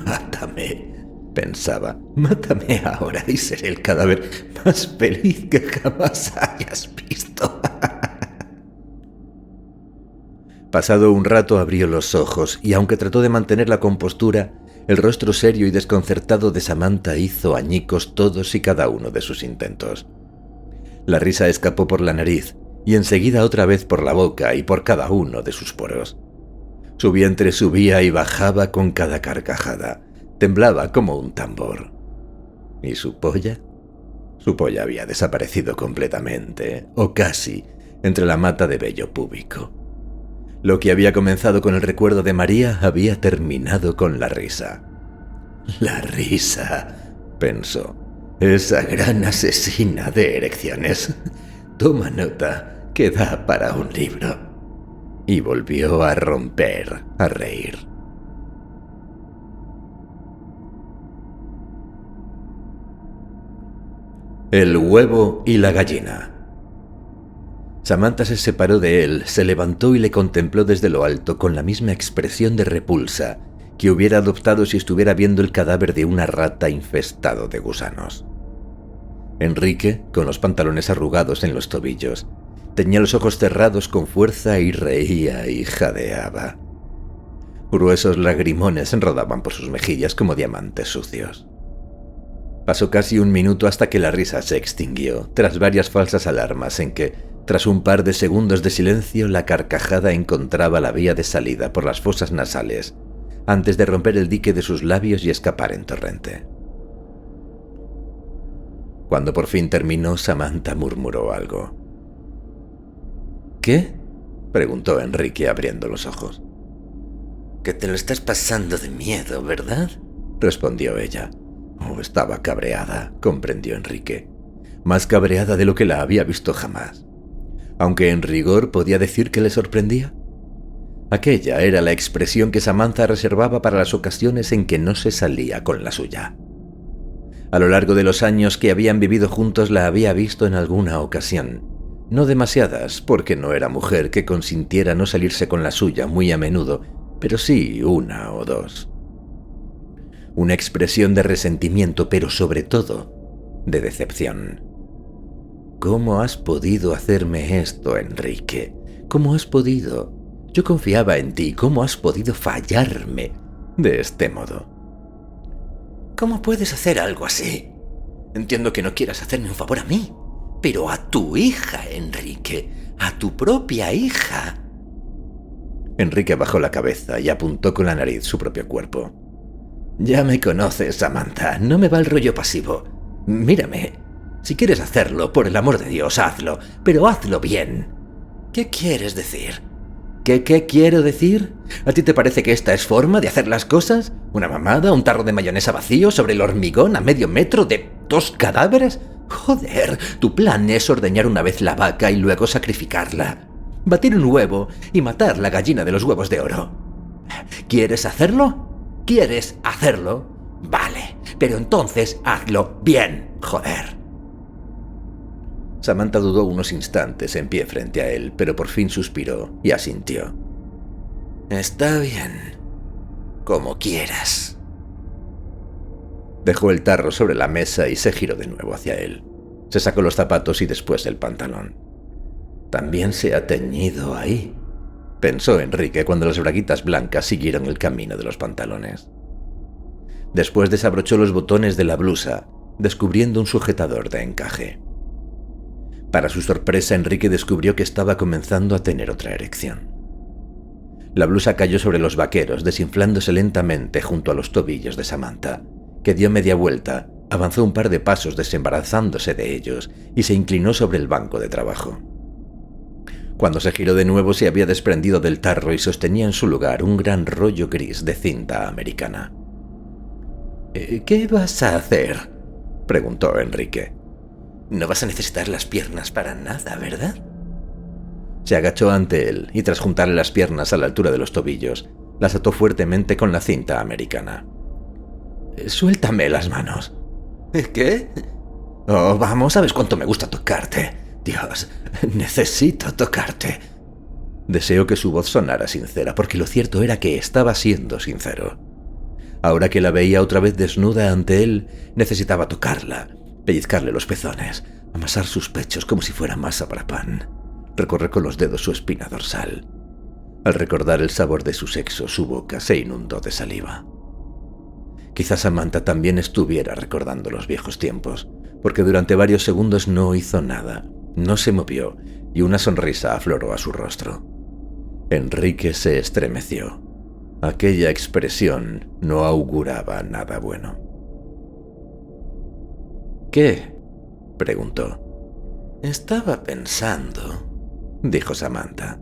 «Mátame», pensaba, «mátame ahora y seré el cadáver más feliz que jamás hayas visto». Pasado un rato abrió los ojos y aunque trató de mantener la compostura, el rostro serio y desconcertado de Samantha hizo añicos todos y cada uno de sus intentos. La risa escapó por la nariz y enseguida otra vez por la boca y por cada uno de sus poros. Su vientre subía y bajaba con cada carcajada, temblaba como un tambor. ¿Y su polla? Su polla había desaparecido completamente, o casi, entre la mata de vello púbico. Lo que había comenzado con el recuerdo de María había terminado con la risa. La risa, pensó, esa gran asesina de erecciones. Toma nota, que da para un libro. Y volvió a romper a reír. El huevo y la gallina. Samantha se separó de él, se levantó y le contempló desde lo alto con la misma expresión de repulsa que hubiera adoptado si estuviera viendo el cadáver de una rata infestado de gusanos. Enrique, con los pantalones arrugados en los tobillos, tenía los ojos cerrados con fuerza y reía y jadeaba. Gruesos lagrimones rodaban por sus mejillas como diamantes sucios. Pasó casi un minuto hasta que la risa se extinguió, tras varias falsas alarmas en que, tras un par de segundos de silencio, la carcajada encontraba la vía de salida por las fosas nasales, antes de romper el dique de sus labios y escapar en torrente. Cuando por fin terminó, Samantha murmuró algo. ¿Qué? Preguntó Enrique abriendo los ojos. Que te lo estás pasando de miedo, ¿verdad? Respondió ella. Oh, estaba cabreada, comprendió Enrique. Más cabreada de lo que la había visto jamás. Aunque en rigor podía decir que le sorprendía. Aquella era la expresión que Samantha reservaba para las ocasiones en que no se salía con la suya. A lo largo de los años que habían vivido juntos la había visto en alguna ocasión. No demasiadas, porque no era mujer que consintiera no salirse con la suya muy a menudo, pero sí una o dos. Una expresión de resentimiento, pero sobre todo de decepción. ¿Cómo has podido hacerme esto, Enrique? ¿Cómo has podido? Yo confiaba en ti. ¿Cómo has podido fallarme de este modo? ¿Cómo puedes hacer algo así? Entiendo que no quieras hacerme un favor a mí, pero a tu hija, Enrique, a tu propia hija. Enrique bajó la cabeza y apuntó con la nariz su propio cuerpo. Ya me conoces, Samantha, no me va el rollo pasivo. Mírame, si quieres hacerlo, por el amor de Dios, hazlo, pero hazlo bien. ¿Qué quieres decir? ¿Qué quiero decir? ¿A ti te parece que esta es forma de hacer las cosas? ¿Una mamada, un tarro de mayonesa vacío sobre el hormigón a medio metro de 2 cadáveres? Joder, tu plan es ordeñar una vez la vaca y luego sacrificarla. Batir un huevo y matar la gallina de los huevos de oro. ¿Quieres hacerlo? ¿Quieres hacerlo? Vale, pero entonces hazlo bien, joder. Samantha dudó unos instantes en pie frente a él, pero por fin suspiró y asintió. Está bien, como quieras. Dejó el tarro sobre la mesa y se giró de nuevo hacia él. Se sacó los zapatos y después el pantalón. También se ha teñido ahí, pensó Enrique cuando las braguitas blancas siguieron el camino de los pantalones. Después desabrochó los botones de la blusa, descubriendo un sujetador de encaje. Para su sorpresa, Enrique descubrió que estaba comenzando a tener otra erección. La blusa cayó sobre los vaqueros, desinflándose lentamente junto a los tobillos de Samantha, que dio media vuelta, avanzó un par de pasos desembarazándose de ellos y se inclinó sobre el banco de trabajo. Cuando se giró de nuevo se había desprendido del tarro y sostenía en su lugar un gran rollo gris de cinta americana. ¿Qué vas a hacer?, preguntó Enrique. No vas a necesitar las piernas para nada, ¿verdad? Se agachó ante él y tras juntarle las piernas a la altura de los tobillos, las ató fuertemente con la cinta americana. Suéltame las manos. ¿Qué? Oh, vamos, sabes cuánto me gusta tocarte. Dios, necesito tocarte. Deseó que su voz sonara sincera, porque lo cierto era que estaba siendo sincero. Ahora que la veía otra vez desnuda ante él, necesitaba tocarla, pellizcarle los pezones, amasar sus pechos como si fuera masa para pan, recorrer con los dedos su espina dorsal. Al recordar el sabor de su sexo, su boca se inundó de saliva. Quizás Samantha también estuviera recordando los viejos tiempos, porque durante varios segundos no hizo nada, no se movió y una sonrisa afloró a su rostro. Enrique se estremeció. Aquella expresión no auguraba nada bueno. ¿Qué?, preguntó. Estaba pensando, dijo Samantha.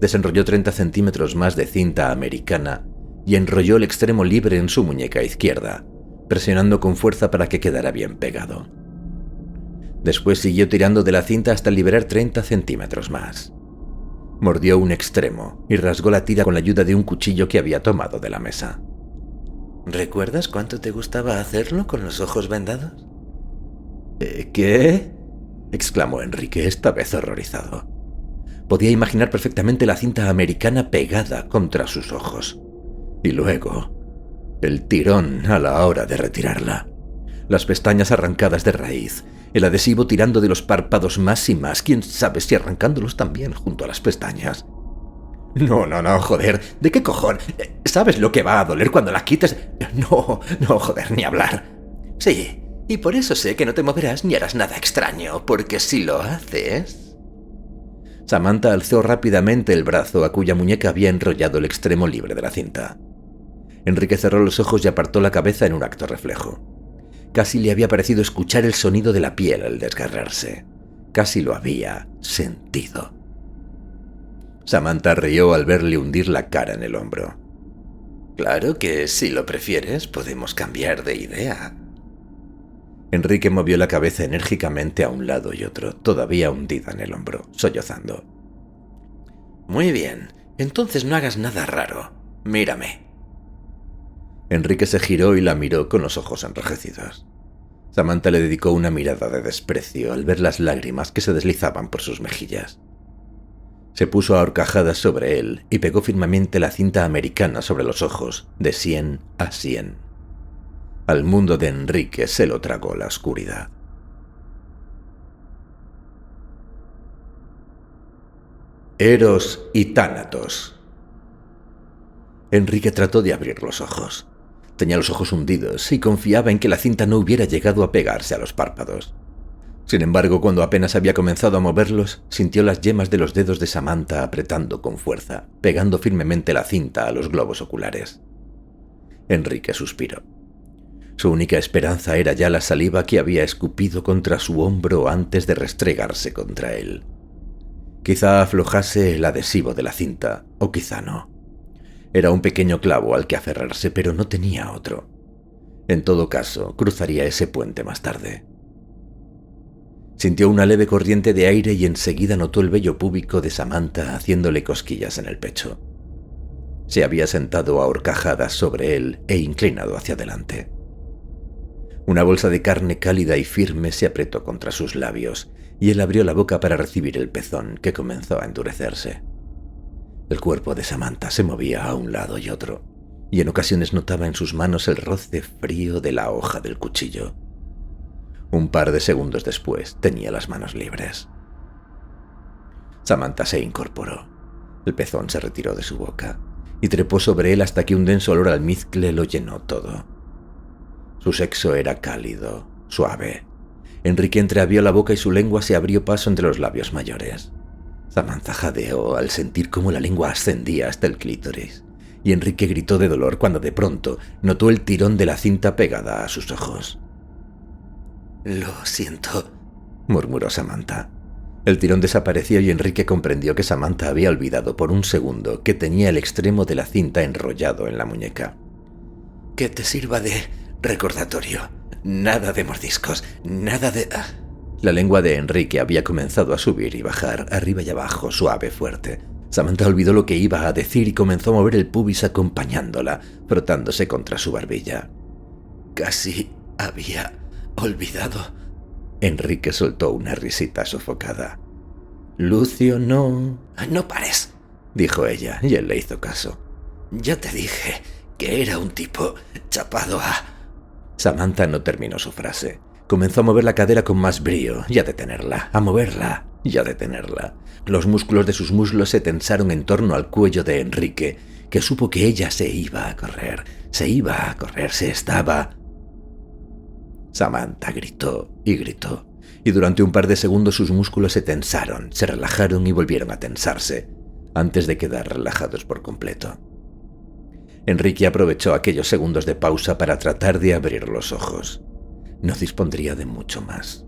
Desenrolló 30 centímetros más de cinta americana y enrolló el extremo libre en su muñeca izquierda, presionando con fuerza para que quedara bien pegado. Después siguió tirando de la cinta hasta liberar 30 centímetros más. Mordió un extremo y rasgó la tira con la ayuda de un cuchillo que había tomado de la mesa. ¿Recuerdas cuánto te gustaba hacerlo con los ojos vendados? ¿Qué? Exclamó Enrique, esta vez horrorizado. Podía imaginar perfectamente la cinta americana pegada contra sus ojos. Y luego, el tirón a la hora de retirarla. Las pestañas arrancadas de raíz, el adhesivo tirando de los párpados más y más, quién sabe si arrancándolos también junto a las pestañas. No, joder, ¿de qué cojón? ¿Sabes lo que va a doler cuando la quites? No, joder, ni hablar. Sí, y por eso sé que no te moverás ni harás nada extraño, porque si lo haces... Samantha alzó rápidamente el brazo a cuya muñeca había enrollado el extremo libre de la cinta. Enrique cerró los ojos y apartó la cabeza en un acto reflejo. Casi le había parecido escuchar el sonido de la piel al desgarrarse. Casi lo había sentido. Samantha rió al verle hundir la cara en el hombro. Claro que, si lo prefieres, podemos cambiar de idea. Enrique movió la cabeza enérgicamente a un lado y otro, todavía hundida en el hombro, sollozando. Muy bien, entonces no hagas nada raro. Mírame. Enrique se giró y la miró con los ojos enrojecidos. Samantha le dedicó una mirada de desprecio al ver las lágrimas que se deslizaban por sus mejillas. Se puso a horcajadas sobre él y pegó firmemente la cinta americana sobre los ojos, de sien a sien. Al mundo de Enrique se lo tragó la oscuridad. Eros y Tánatos. Enrique trató de abrir los ojos. Tenía los ojos hundidos y confiaba en que la cinta no hubiera llegado a pegarse a los párpados. Sin embargo, cuando apenas había comenzado a moverlos, sintió las yemas de los dedos de Samantha apretando con fuerza, pegando firmemente la cinta a los globos oculares. Enrique suspiró. Su única esperanza era ya la saliva que había escupido contra su hombro antes de restregarse contra él. Quizá aflojase el adhesivo de la cinta, o quizá no. Era un pequeño clavo al que aferrarse, pero no tenía otro. En todo caso, cruzaría ese puente más tarde. Sintió una leve corriente de aire y enseguida notó el vello púbico de Samantha haciéndole cosquillas en el pecho. Se había sentado a horcajadas sobre él e inclinado hacia adelante. Una bolsa de carne cálida y firme se apretó contra sus labios y él abrió la boca para recibir el pezón, que comenzó a endurecerse. El cuerpo de Samantha se movía a un lado y otro, y en ocasiones notaba en sus manos el roce frío de la hoja del cuchillo. Un par de segundos después tenía las manos libres. Samantha se incorporó. El pezón se retiró de su boca y trepó sobre él hasta que un denso olor a almizcle lo llenó todo. Su sexo era cálido, suave. Enrique entreabrió la boca y su lengua se abrió paso entre los labios mayores. Samantha jadeó al sentir cómo la lengua ascendía hasta el clítoris, y Enrique gritó de dolor cuando de pronto notó el tirón de la cinta pegada a sus ojos. «Lo siento», murmuró Samantha. El tirón desapareció y Enrique comprendió que Samantha había olvidado por un segundo que tenía el extremo de la cinta enrollado en la muñeca. «Que te sirva de recordatorio. Nada de mordiscos, nada de...» La lengua de Enrique había comenzado a subir y bajar, arriba y abajo, suave, fuerte. Samantha olvidó lo que iba a decir y comenzó a mover el pubis acompañándola, frotándose contra su barbilla. «Casi había olvidado». Enrique soltó una risita sofocada. «Lucio, no...» «No pares», dijo ella, y él le hizo caso. «Ya te dije que era un tipo chapado a...» Samantha no terminó su frase. Comenzó a mover la cadera con más brío, y a detenerla, a moverla, y a detenerla. Los músculos de sus muslos se tensaron en torno al cuello de Enrique, que supo que ella se iba a correr, se estaba... Samantha gritó, y durante un par de segundos sus músculos se tensaron, se relajaron y volvieron a tensarse, antes de quedar relajados por completo. Enrique aprovechó aquellos segundos de pausa para tratar de abrir los ojos. No dispondría de mucho más.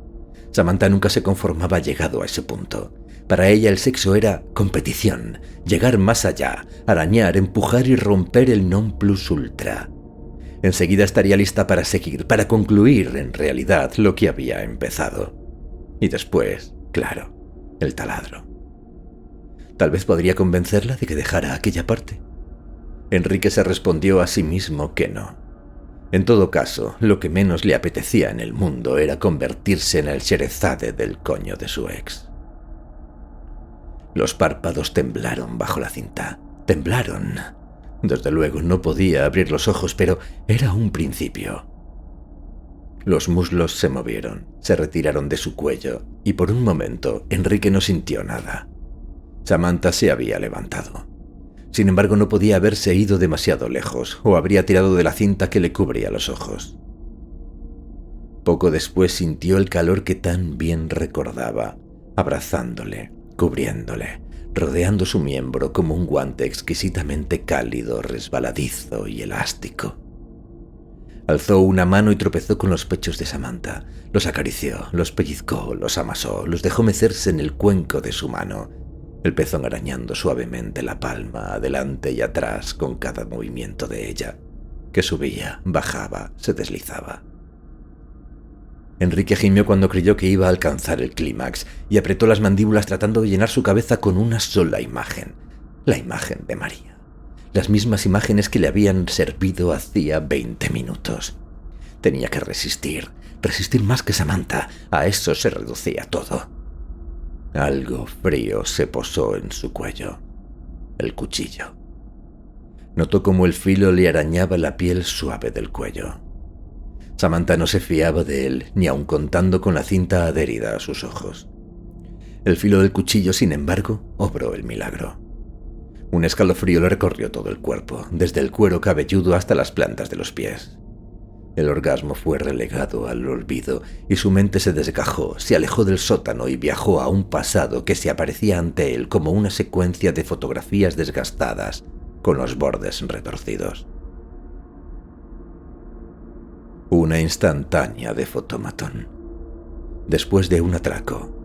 Samantha nunca se conformaba llegado a ese punto. Para ella el sexo era competición, llegar más allá, arañar, empujar y romper el non plus ultra. Enseguida estaría lista para seguir, para concluir en realidad lo que había empezado. Y después, claro, el taladro. Tal vez podría convencerla de que dejara aquella parte. Enrique se respondió a sí mismo que no. En todo caso, lo que menos le apetecía en el mundo era convertirse en el Sherezade del coño de su ex. Los párpados temblaron bajo la cinta. Temblaron. Desde luego no podía abrir los ojos, pero era un principio. Los muslos se movieron, se retiraron de su cuello, y por un momento Enrique no sintió nada. Samantha se había levantado. Sin embargo, no podía haberse ido demasiado lejos, o habría tirado de la cinta que le cubría los ojos. Poco después sintió el calor que tan bien recordaba, abrazándole, cubriéndole, rodeando su miembro como un guante exquisitamente cálido, resbaladizo y elástico. Alzó una mano y tropezó con los pechos de Samantha. Los acarició, los pellizcó, los amasó, los dejó mecerse en el cuenco de su mano, el pezón arañando suavemente la palma adelante y atrás con cada movimiento de ella, que subía, bajaba, se deslizaba. Enrique gimió cuando creyó que iba a alcanzar el clímax y apretó las mandíbulas tratando de llenar su cabeza con una sola imagen, la imagen de María. Las mismas imágenes que le habían servido hacía 20 minutos. Tenía que resistir más que Samantha, a eso se reducía todo. Algo frío se posó en su cuello, el cuchillo. Notó cómo el filo le arañaba la piel suave del cuello. Samantha no se fiaba de él, ni aun contando con la cinta adherida a sus ojos. El filo del cuchillo, sin embargo, obró el milagro. Un escalofrío le recorrió todo el cuerpo, desde el cuero cabelludo hasta las plantas de los pies. El orgasmo fue relegado al olvido y su mente se desgajó, se alejó del sótano y viajó a un pasado que se aparecía ante él como una secuencia de fotografías desgastadas con los bordes retorcidos. Una instantánea de fotomatón. Después de un atraco,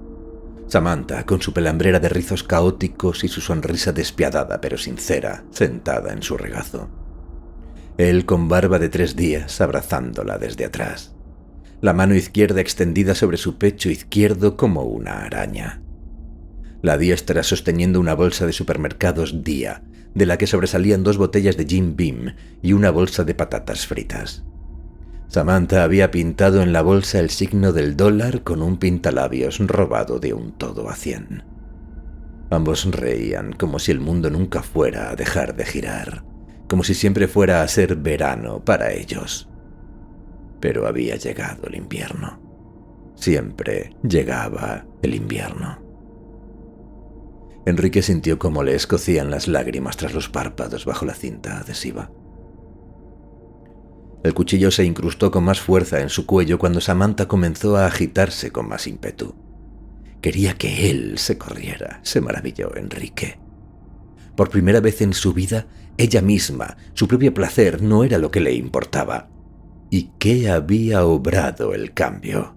Samantha, con su pelambrera de rizos caóticos y su sonrisa despiadada pero sincera, sentada en su regazo. Él con barba de 3 días, abrazándola desde atrás. La mano izquierda extendida sobre su pecho izquierdo como una araña. La diestra sosteniendo una bolsa de supermercados Día, de la que sobresalían 2 botellas de Jim Beam y una bolsa de patatas fritas. Samantha había pintado en la bolsa el signo del dólar con un pintalabios robado de un todo a 100. Ambos reían como si el mundo nunca fuera a dejar de girar, como si siempre fuera a ser verano para ellos. Pero había llegado el invierno. Siempre llegaba el invierno. Enrique sintió cómo le escocían las lágrimas tras los párpados bajo la cinta adhesiva. El cuchillo se incrustó con más fuerza en su cuello cuando Samantha comenzó a agitarse con más ímpetu. Quería que él se corriera, se maravilló Enrique. Por primera vez en su vida, ella misma, su propio placer, no era lo que le importaba. ¿Y qué había obrado el cambio?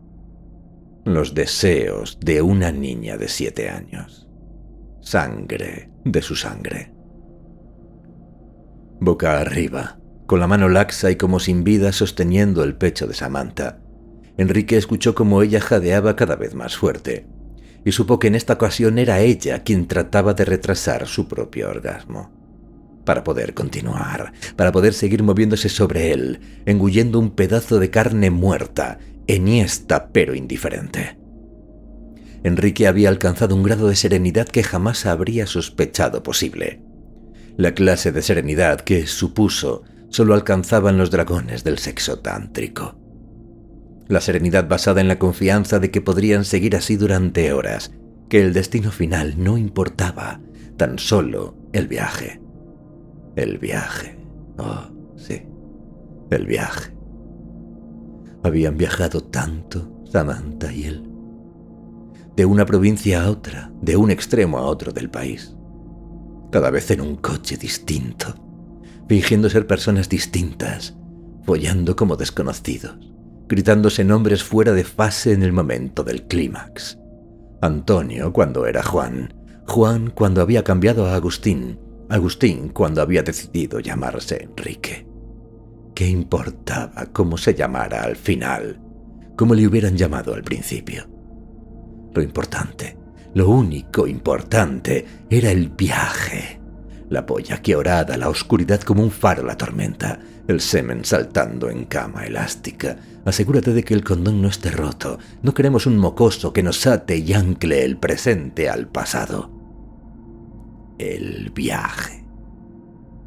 Los deseos de una niña de 7 años. Sangre de su sangre. Boca arriba, con la mano laxa y como sin vida sosteniendo el pecho de Samantha, Enrique escuchó cómo ella jadeaba cada vez más fuerte, y supo que en esta ocasión era ella quien trataba de retrasar su propio orgasmo. Para poder continuar, para poder seguir moviéndose sobre él, engullendo un pedazo de carne muerta, enhiesta pero indiferente. Enrique había alcanzado un grado de serenidad que jamás habría sospechado posible. La clase de serenidad que, supuso, solo alcanzaban los dragones del sexo tántrico. La serenidad basada en la confianza de que podrían seguir así durante horas, que el destino final no importaba, tan solo el viaje. El viaje. Oh, sí, el viaje. Habían viajado tanto, Samantha y él. De una provincia a otra, de un extremo a otro del país. Cada vez en un coche distinto, fingiendo ser personas distintas, follando como desconocidos, gritándose nombres fuera de fase en el momento del clímax. Antonio cuando era Juan, Juan cuando había cambiado a Agustín, Agustín cuando había decidido llamarse Enrique. ¿Qué importaba cómo se llamara al final? ¿Cómo le hubieran llamado al principio? Lo importante, lo único importante, era el viaje. La polla que orada la oscuridad como un faro la tormenta, El semen saltando en cama elástica. Asegúrate de que el condón no esté roto. No queremos un mocoso que nos ate y ancle el presente al pasado. El viaje.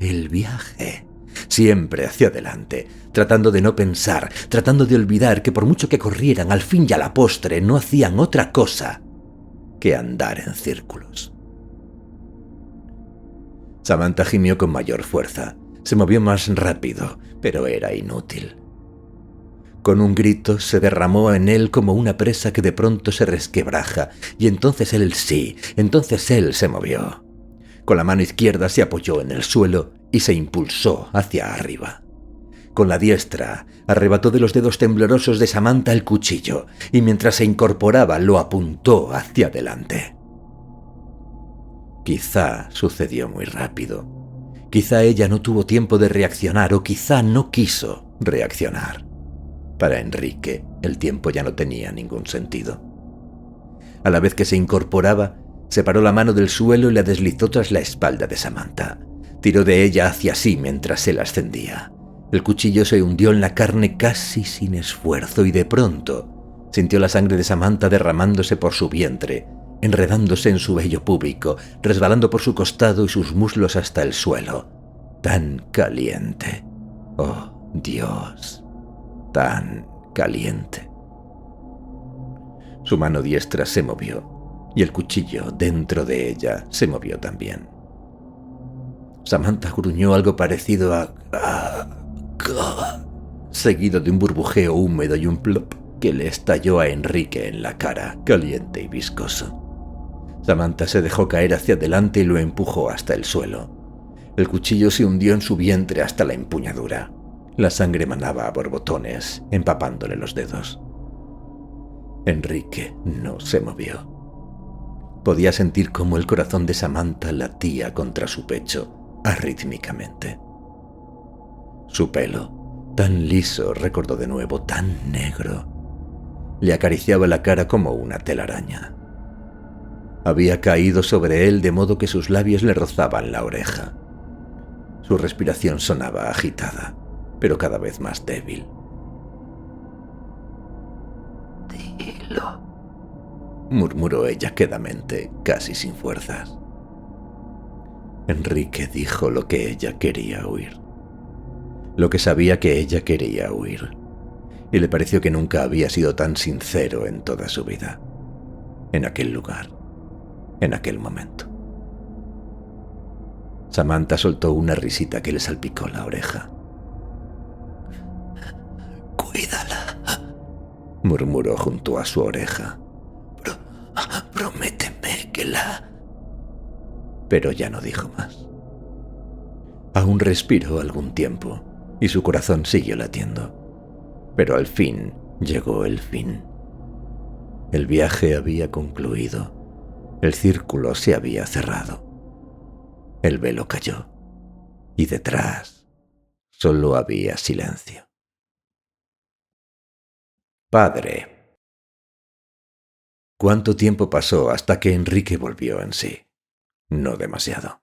El viaje. Siempre hacia adelante, tratando de no pensar, tratando de olvidar que por mucho que corrieran, al fin y a la postre no hacían otra cosa que andar en círculos. Samantha gimió con mayor fuerza. Se movió más rápido, pero era inútil. Con un grito se derramó en él como una presa que de pronto se resquebraja, y entonces él se movió. Con la mano izquierda se apoyó en el suelo y se impulsó hacia arriba. Con la diestra arrebató de los dedos temblorosos de Samantha el cuchillo, y mientras se incorporaba lo apuntó hacia adelante. Quizá sucedió muy rápido. Quizá ella no tuvo tiempo de reaccionar o quizá no quiso reaccionar. Para Enrique, el tiempo ya no tenía ningún sentido. A la vez que se incorporaba, separó la mano del suelo y la deslizó tras la espalda de Samantha. Tiró de ella hacia sí mientras él ascendía. El cuchillo se hundió en la carne casi sin esfuerzo y de pronto sintió la sangre de Samantha derramándose por su vientre, enredándose en su vello púbico, resbalando por su costado y sus muslos hasta el suelo. Tan caliente. Oh, Dios. Tan caliente. Su mano diestra se movió y el cuchillo dentro de ella se movió también. Samantha gruñó algo parecido a seguido de un burbujeo húmedo y un plop que le estalló a Enrique en la cara, caliente y viscoso. Samantha se dejó caer hacia adelante y lo empujó hasta el suelo. El cuchillo se hundió en su vientre hasta la empuñadura. La sangre manaba a borbotones, empapándole los dedos. Enrique no se movió. Podía sentir cómo el corazón de Samantha latía contra su pecho, arrítmicamente. Su pelo, tan liso, recordó de nuevo, tan negro, le acariciaba la cara como una telaraña. Había caído sobre él de modo que sus labios le rozaban la oreja. Su respiración sonaba agitada, pero cada vez más débil. Dilo, murmuró ella quedamente, casi sin fuerzas. Enrique dijo lo que ella quería oír. Lo que sabía que ella quería oír. Y le pareció que nunca había sido tan sincero en toda su vida. En aquel lugar. En aquel momento. Samantha soltó una risita que le salpicó la oreja. cuídala. Murmuró junto a su oreja. Prométeme que la... Pero ya no dijo más. Aún respiró algún tiempo y su corazón siguió latiendo. Pero al fin llegó el fin. El viaje había concluido. El círculo se había cerrado. El velo cayó y detrás solo había silencio. Padre. ¿Cuánto tiempo pasó hasta que Enrique volvió en sí? No demasiado.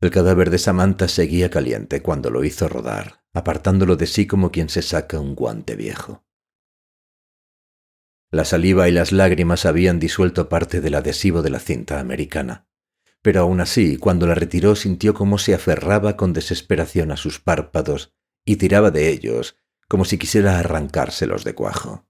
El cadáver de Samantha seguía caliente cuando lo hizo rodar, apartándolo de sí como quien se saca un guante viejo. La saliva y las lágrimas habían disuelto parte del adhesivo de la cinta americana, pero aún así, cuando la retiró, sintió cómo se aferraba con desesperación a sus párpados y tiraba de ellos como si quisiera arrancárselos de cuajo.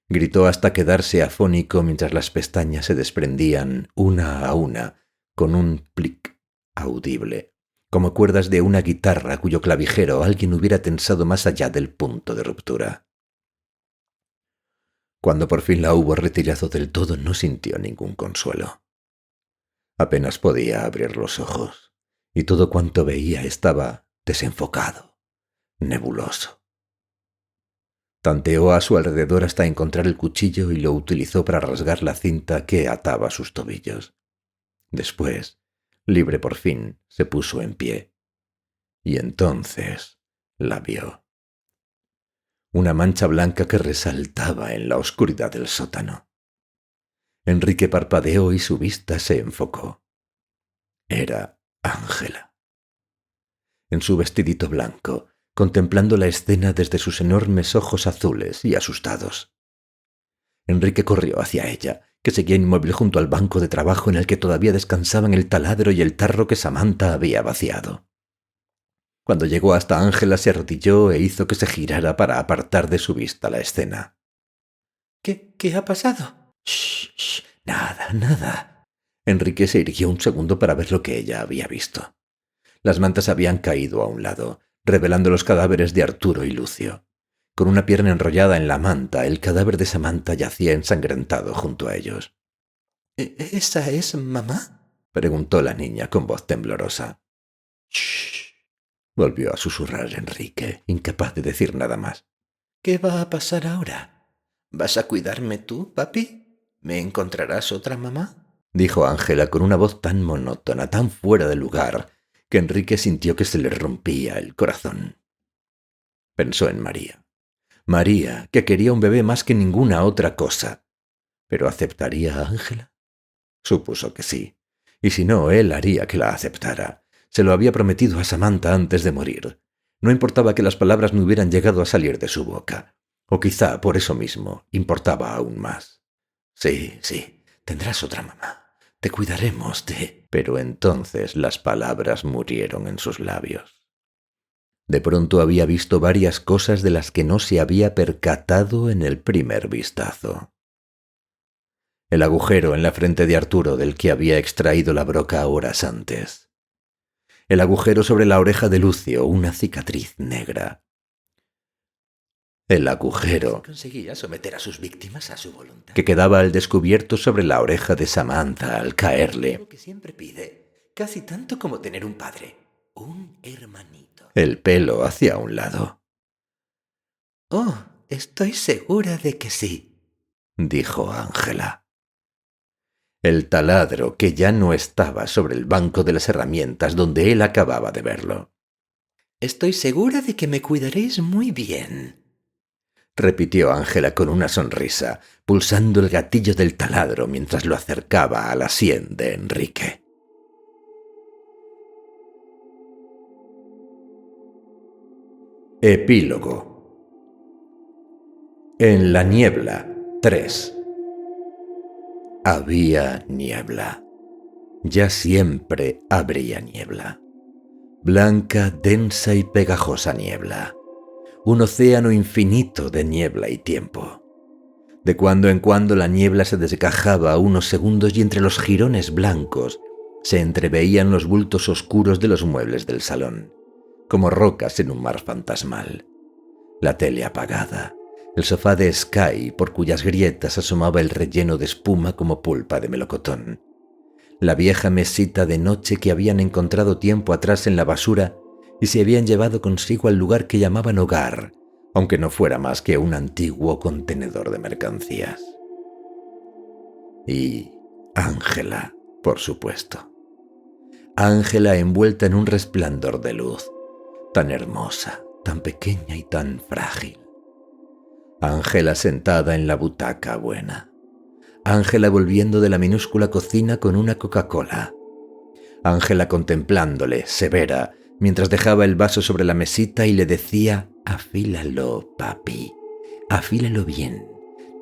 Gritó hasta quedarse afónico mientras las pestañas se desprendían una a una con un plic audible, como cuerdas de una guitarra cuyo clavijero alguien hubiera tensado más allá del punto de ruptura. Cuando por fin la hubo retirado del todo, no sintió ningún consuelo. Apenas podía abrir los ojos, y todo cuanto veía estaba desenfocado, nebuloso. Tanteó a su alrededor hasta encontrar el cuchillo y lo utilizó para rasgar la cinta que ataba sus tobillos. Después, libre por fin, se puso en pie. Y entonces la vio. Una mancha blanca que resaltaba en la oscuridad del sótano. Enrique parpadeó y su vista se enfocó. Era Ángela. en su vestidito blanco, contemplando la escena desde sus enormes ojos azules y asustados. Enrique corrió hacia ella, que seguía inmóvil junto al banco de trabajo en el que todavía descansaban el taladro y el tarro que Samantha había vaciado. Cuando llegó hasta Ángela se arrodilló e hizo que se girara para apartar de su vista la escena. ¿Qué ha pasado? Shh, nada, nada. Enrique se irguió un segundo para ver lo que ella había visto. Las mantas habían caído a un lado, revelando los cadáveres de Arturo y Lucio. Con una pierna enrollada en la manta, el cadáver de Samantha yacía ensangrentado junto a ellos. ¿Esa es mamá?, preguntó la niña con voz temblorosa. «Shh», volvió a susurrar Enrique, incapaz de decir nada más. ¿Qué va a pasar ahora? ¿Vas a cuidarme tú, papi? ¿Me encontrarás otra mamá?, dijo Ángela con una voz tan monótona, tan fuera de lugar, que Enrique sintió que se le rompía el corazón. Pensó en María. María, que quería un bebé más que ninguna otra cosa. ¿Pero aceptaría a Ángela? Supuso que sí. Y si no, él haría que la aceptara. Se lo había prometido a Samantha antes de morir. No importaba que las palabras no hubieran llegado a salir de su boca. O quizá por eso mismo importaba aún más. Sí, tendrás otra mamá. Te cuidaremos de... Pero entonces las palabras murieron en sus labios. De pronto había visto varias cosas de las que no se había percatado en el primer vistazo. El agujero en la frente de Arturo del que había extraído la broca horas antes. El agujero sobre la oreja de Lucio, una cicatriz negra. El agujero conseguía someter a sus víctimas a su voluntad, que quedaba al descubierto sobre la oreja de Samantha al caerle. Lo que siempre pide, casi tanto como tener un padre, un hermanito. El pelo hacia un lado. Oh, estoy segura de que sí, dijo Ángela. El taladro que ya no estaba sobre el banco de las herramientas donde él acababa de verlo. Estoy segura de que me cuidaréis muy bien, repitió Ángela con una sonrisa, pulsando el gatillo del taladro mientras lo acercaba a la sien de Enrique. Epílogo. En la niebla 3. Había niebla. Ya siempre habría niebla. Blanca, densa y pegajosa niebla. Un océano infinito de niebla y tiempo. De cuando en cuando la niebla se desgajaba unos segundos y entre los jirones blancos se entreveían los bultos oscuros de los muebles del salón, como rocas en un mar fantasmal. La tele apagada, el sofá de Sky por cuyas grietas asomaba el relleno de espuma como pulpa de melocotón. La vieja mesita de noche que habían encontrado tiempo atrás en la basura y se habían llevado consigo al lugar que llamaban hogar, aunque no fuera más que un antiguo contenedor de mercancías. Y Ángela, por supuesto. Ángela envuelta en un resplandor de luz, tan hermosa, tan pequeña y tan frágil. Ángela sentada en la butaca buena. Ángela volviendo de la minúscula cocina con una Coca-Cola. Ángela contemplándole, severa, mientras dejaba el vaso sobre la mesita y le decía: «Afílalo, papi, afílalo bien.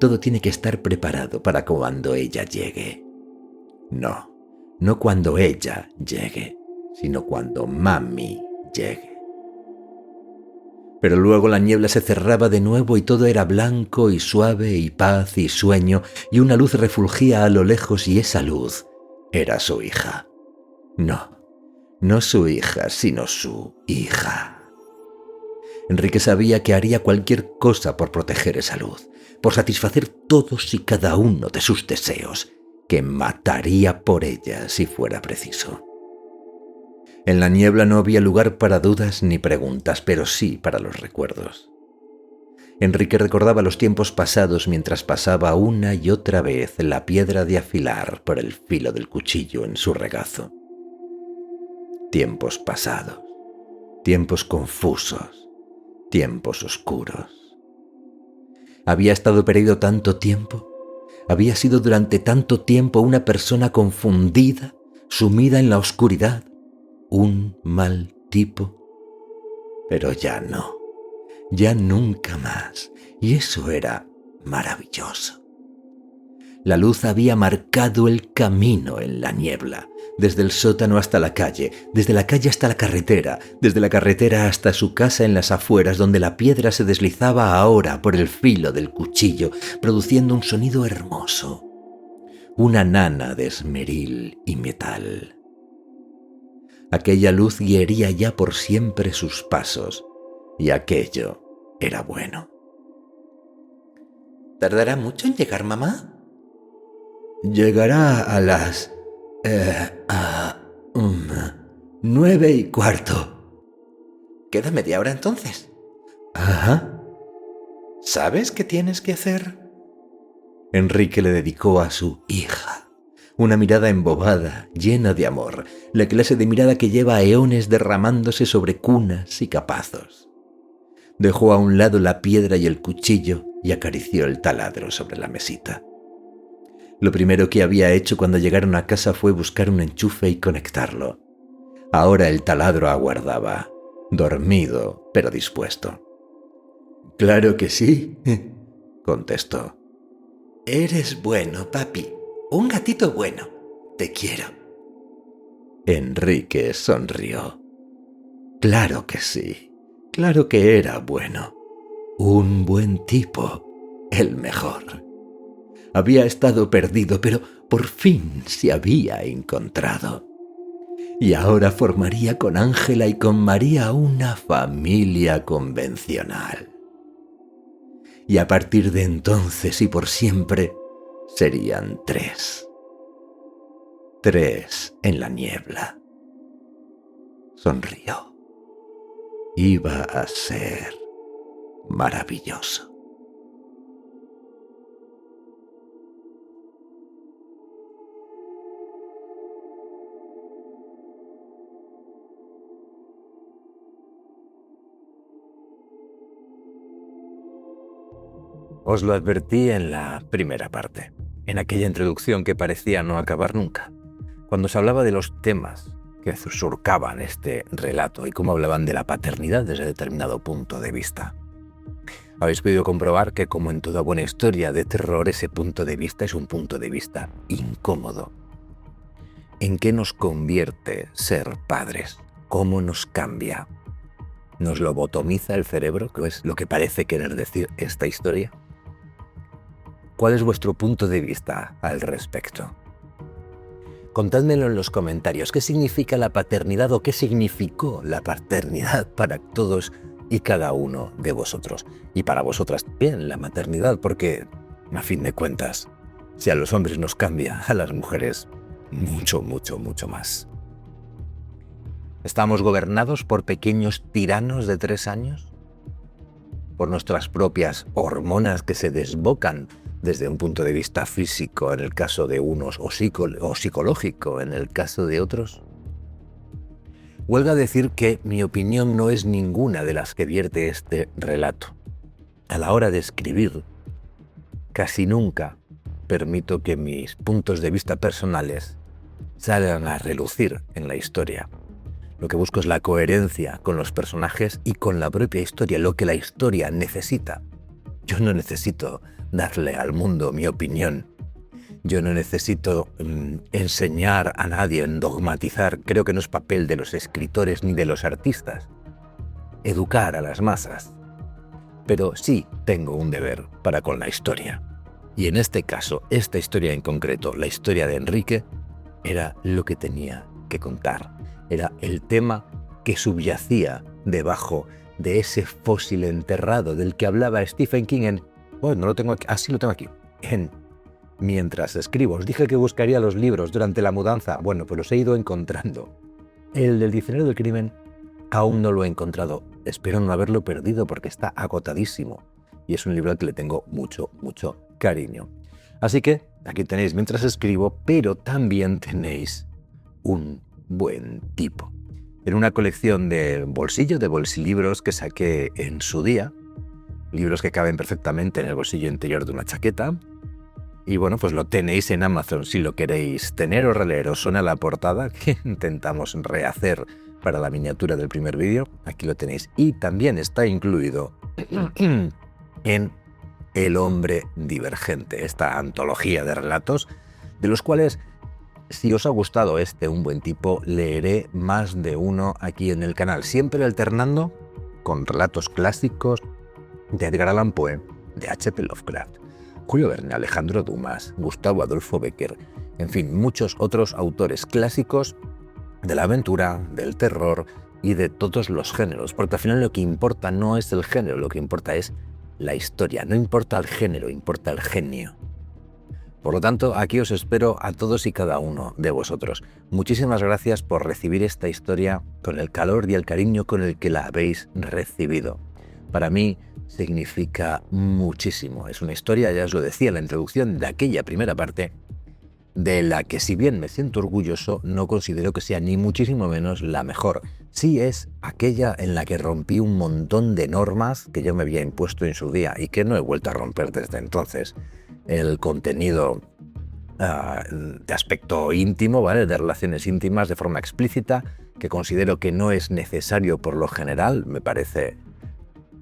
Todo tiene que estar preparado para cuando ella llegue». No cuando ella llegue, sino cuando mami llegue. Pero luego la niebla se cerraba de nuevo y todo era blanco y suave y paz y sueño, y una luz refulgía a lo lejos y esa luz era su hija. No su hija, sino su hija. Enrique sabía que haría cualquier cosa por proteger esa luz, por satisfacer todos y cada uno de sus deseos, que mataría por ella si fuera preciso. En la niebla no había lugar para dudas ni preguntas, pero sí para los recuerdos. Enrique recordaba los tiempos pasados mientras pasaba una y otra vez la piedra de afilar por el filo del cuchillo en su regazo. Tiempos pasados, tiempos confusos, tiempos oscuros. Había estado perdido tanto tiempo, había sido durante tanto tiempo una persona confundida, sumida en la oscuridad, un mal tipo. Pero ya no, ya nunca más, y eso era maravilloso. La luz había marcado el camino en la niebla, desde el sótano hasta la calle, desde la calle hasta la carretera, desde la carretera hasta su casa en las afueras, donde la piedra se deslizaba ahora por el filo del cuchillo, produciendo un sonido hermoso, una nana de esmeril y metal. Aquella luz guiaría ya por siempre sus pasos, y aquello era bueno. ¿Tardará mucho en llegar, mamá? Llegará a las... 9:15. ¿Queda media hora entonces? Ajá. ¿Sabes qué tienes que hacer? Enrique le dedicó a su hija una mirada embobada, llena de amor, la clase de mirada que lleva eones derramándose sobre cunas y capazos. Dejó a un lado la piedra y el cuchillo y acarició el taladro sobre la mesita. Lo primero que había hecho cuando llegaron a casa fue buscar un enchufe y conectarlo. Ahora el taladro aguardaba, dormido pero dispuesto. «Claro que sí», contestó. Eres bueno, papi. Un gatito bueno. Te quiero. Enrique sonrió. Claro que sí. Claro que era bueno. Un buen tipo. El mejor. Había estado perdido, pero por fin se había encontrado. Y ahora formaría con Ángela y con María una familia convencional. Y a partir de entonces y por siempre serían 3. 3 en la niebla. Sonrió. Iba a ser maravilloso. Os lo advertí en la primera parte, en aquella introducción que parecía no acabar nunca, cuando se hablaba de los temas que surcaban este relato y cómo hablaban de la paternidad desde determinado punto de vista. Habéis podido comprobar que, como en toda buena historia de terror, ese punto de vista es un punto de vista incómodo. ¿En qué nos convierte ser padres? ¿Cómo nos cambia? ¿Nos lobotomiza el cerebro, que es lo que parece querer decir esta historia? ¿Cuál es vuestro punto de vista al respecto? Contádmelo en los comentarios. ¿Qué significa la paternidad o qué significó la paternidad para todos y cada uno de vosotros? Y para vosotras también la maternidad, porque, a fin de cuentas, si a los hombres nos cambia, a las mujeres mucho, mucho, mucho más. ¿Estamos gobernados por pequeños tiranos de 3 años? ¿Por nuestras propias hormonas que se desbocan desde un punto de vista físico en el caso de unos o psicológico en el caso de otros? Huelga a decir que mi opinión no es ninguna de las que vierte este relato. A la hora de escribir, casi nunca permito que mis puntos de vista personales salgan a relucir en la historia. Lo que busco es la coherencia con los personajes y con la propia historia, lo que la historia necesita. Yo no necesito darle al mundo mi opinión. Yo no necesito enseñar a nadie, dogmatizar. Creo que no es papel de los escritores ni de los artistas educar a las masas. Pero sí tengo un deber para con la historia. Y en este caso, esta historia en concreto, la historia de Enrique, era lo que tenía que contar. Era el tema que subyacía debajo de ese fósil enterrado del que hablaba Stephen King en... Bueno, no lo tengo aquí. Sí lo tengo aquí. Mientras escribo. Os dije que buscaría los libros durante la mudanza. Bueno, pues los he ido encontrando. El del Diccionario del Crimen aún no lo he encontrado. Espero no haberlo perdido porque está agotadísimo. Y es un libro al que le tengo mucho, mucho cariño. Así que aquí tenéis mientras escribo, pero también tenéis un buen tipo. En una colección de bolsillo, de bolsilibros que saqué en su día, libros que caben perfectamente en el bolsillo interior de una chaqueta, Y bueno, pues lo tenéis en Amazon si lo queréis tener o releer. Os suena la portada que intentamos rehacer para la miniatura del primer vídeo. Aquí lo tenéis. Y también está incluido en El hombre divergente, esta antología de relatos, de los cuales, si os ha gustado Un buen tipo, leeré más de uno aquí en el canal, siempre alternando con relatos clásicos de Edgar Allan Poe, de H.P. Lovecraft, Julio Verne, Alejandro Dumas, Gustavo Adolfo Bécquer, en fin, muchos otros autores clásicos de la aventura, del terror y de todos los géneros, porque al final lo que importa no es el género, lo que importa es la historia, no importa el género, importa el genio. Por lo tanto, aquí os espero a todos y cada uno de vosotros. Muchísimas gracias por recibir esta historia con el calor y el cariño con el que la habéis recibido. Para mí significa muchísimo. Es una historia, ya os lo decía en la introducción, de aquella primera parte, de la que, si bien me siento orgulloso, no considero que sea ni muchísimo menos la mejor. Sí es aquella en la que rompí un montón de normas que yo me había impuesto en su día y que no he vuelto a romper desde entonces. El contenido de aspecto íntimo, ¿vale?, de relaciones íntimas de forma explícita, que considero que no es necesario por lo general, me parece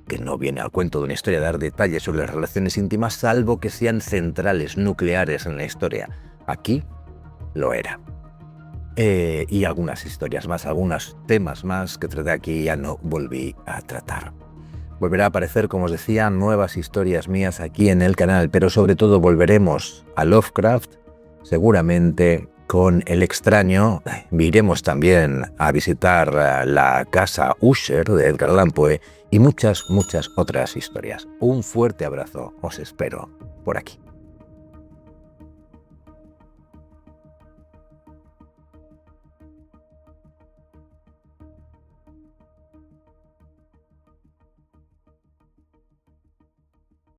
que no viene al cuento de una historia dar detalles sobre las relaciones íntimas, salvo que sean centrales, nucleares en la historia. Aquí lo era. Y algunas historias más, algunos temas más que traté aquí ya no volví a tratar. Volverá a aparecer, como os decía, nuevas historias mías aquí en el canal, pero sobre todo volveremos a Lovecraft, seguramente con El extraño. Iremos también a visitar la casa Usher de Edgar Allan Poe y muchas otras historias. Un fuerte abrazo, os espero por aquí.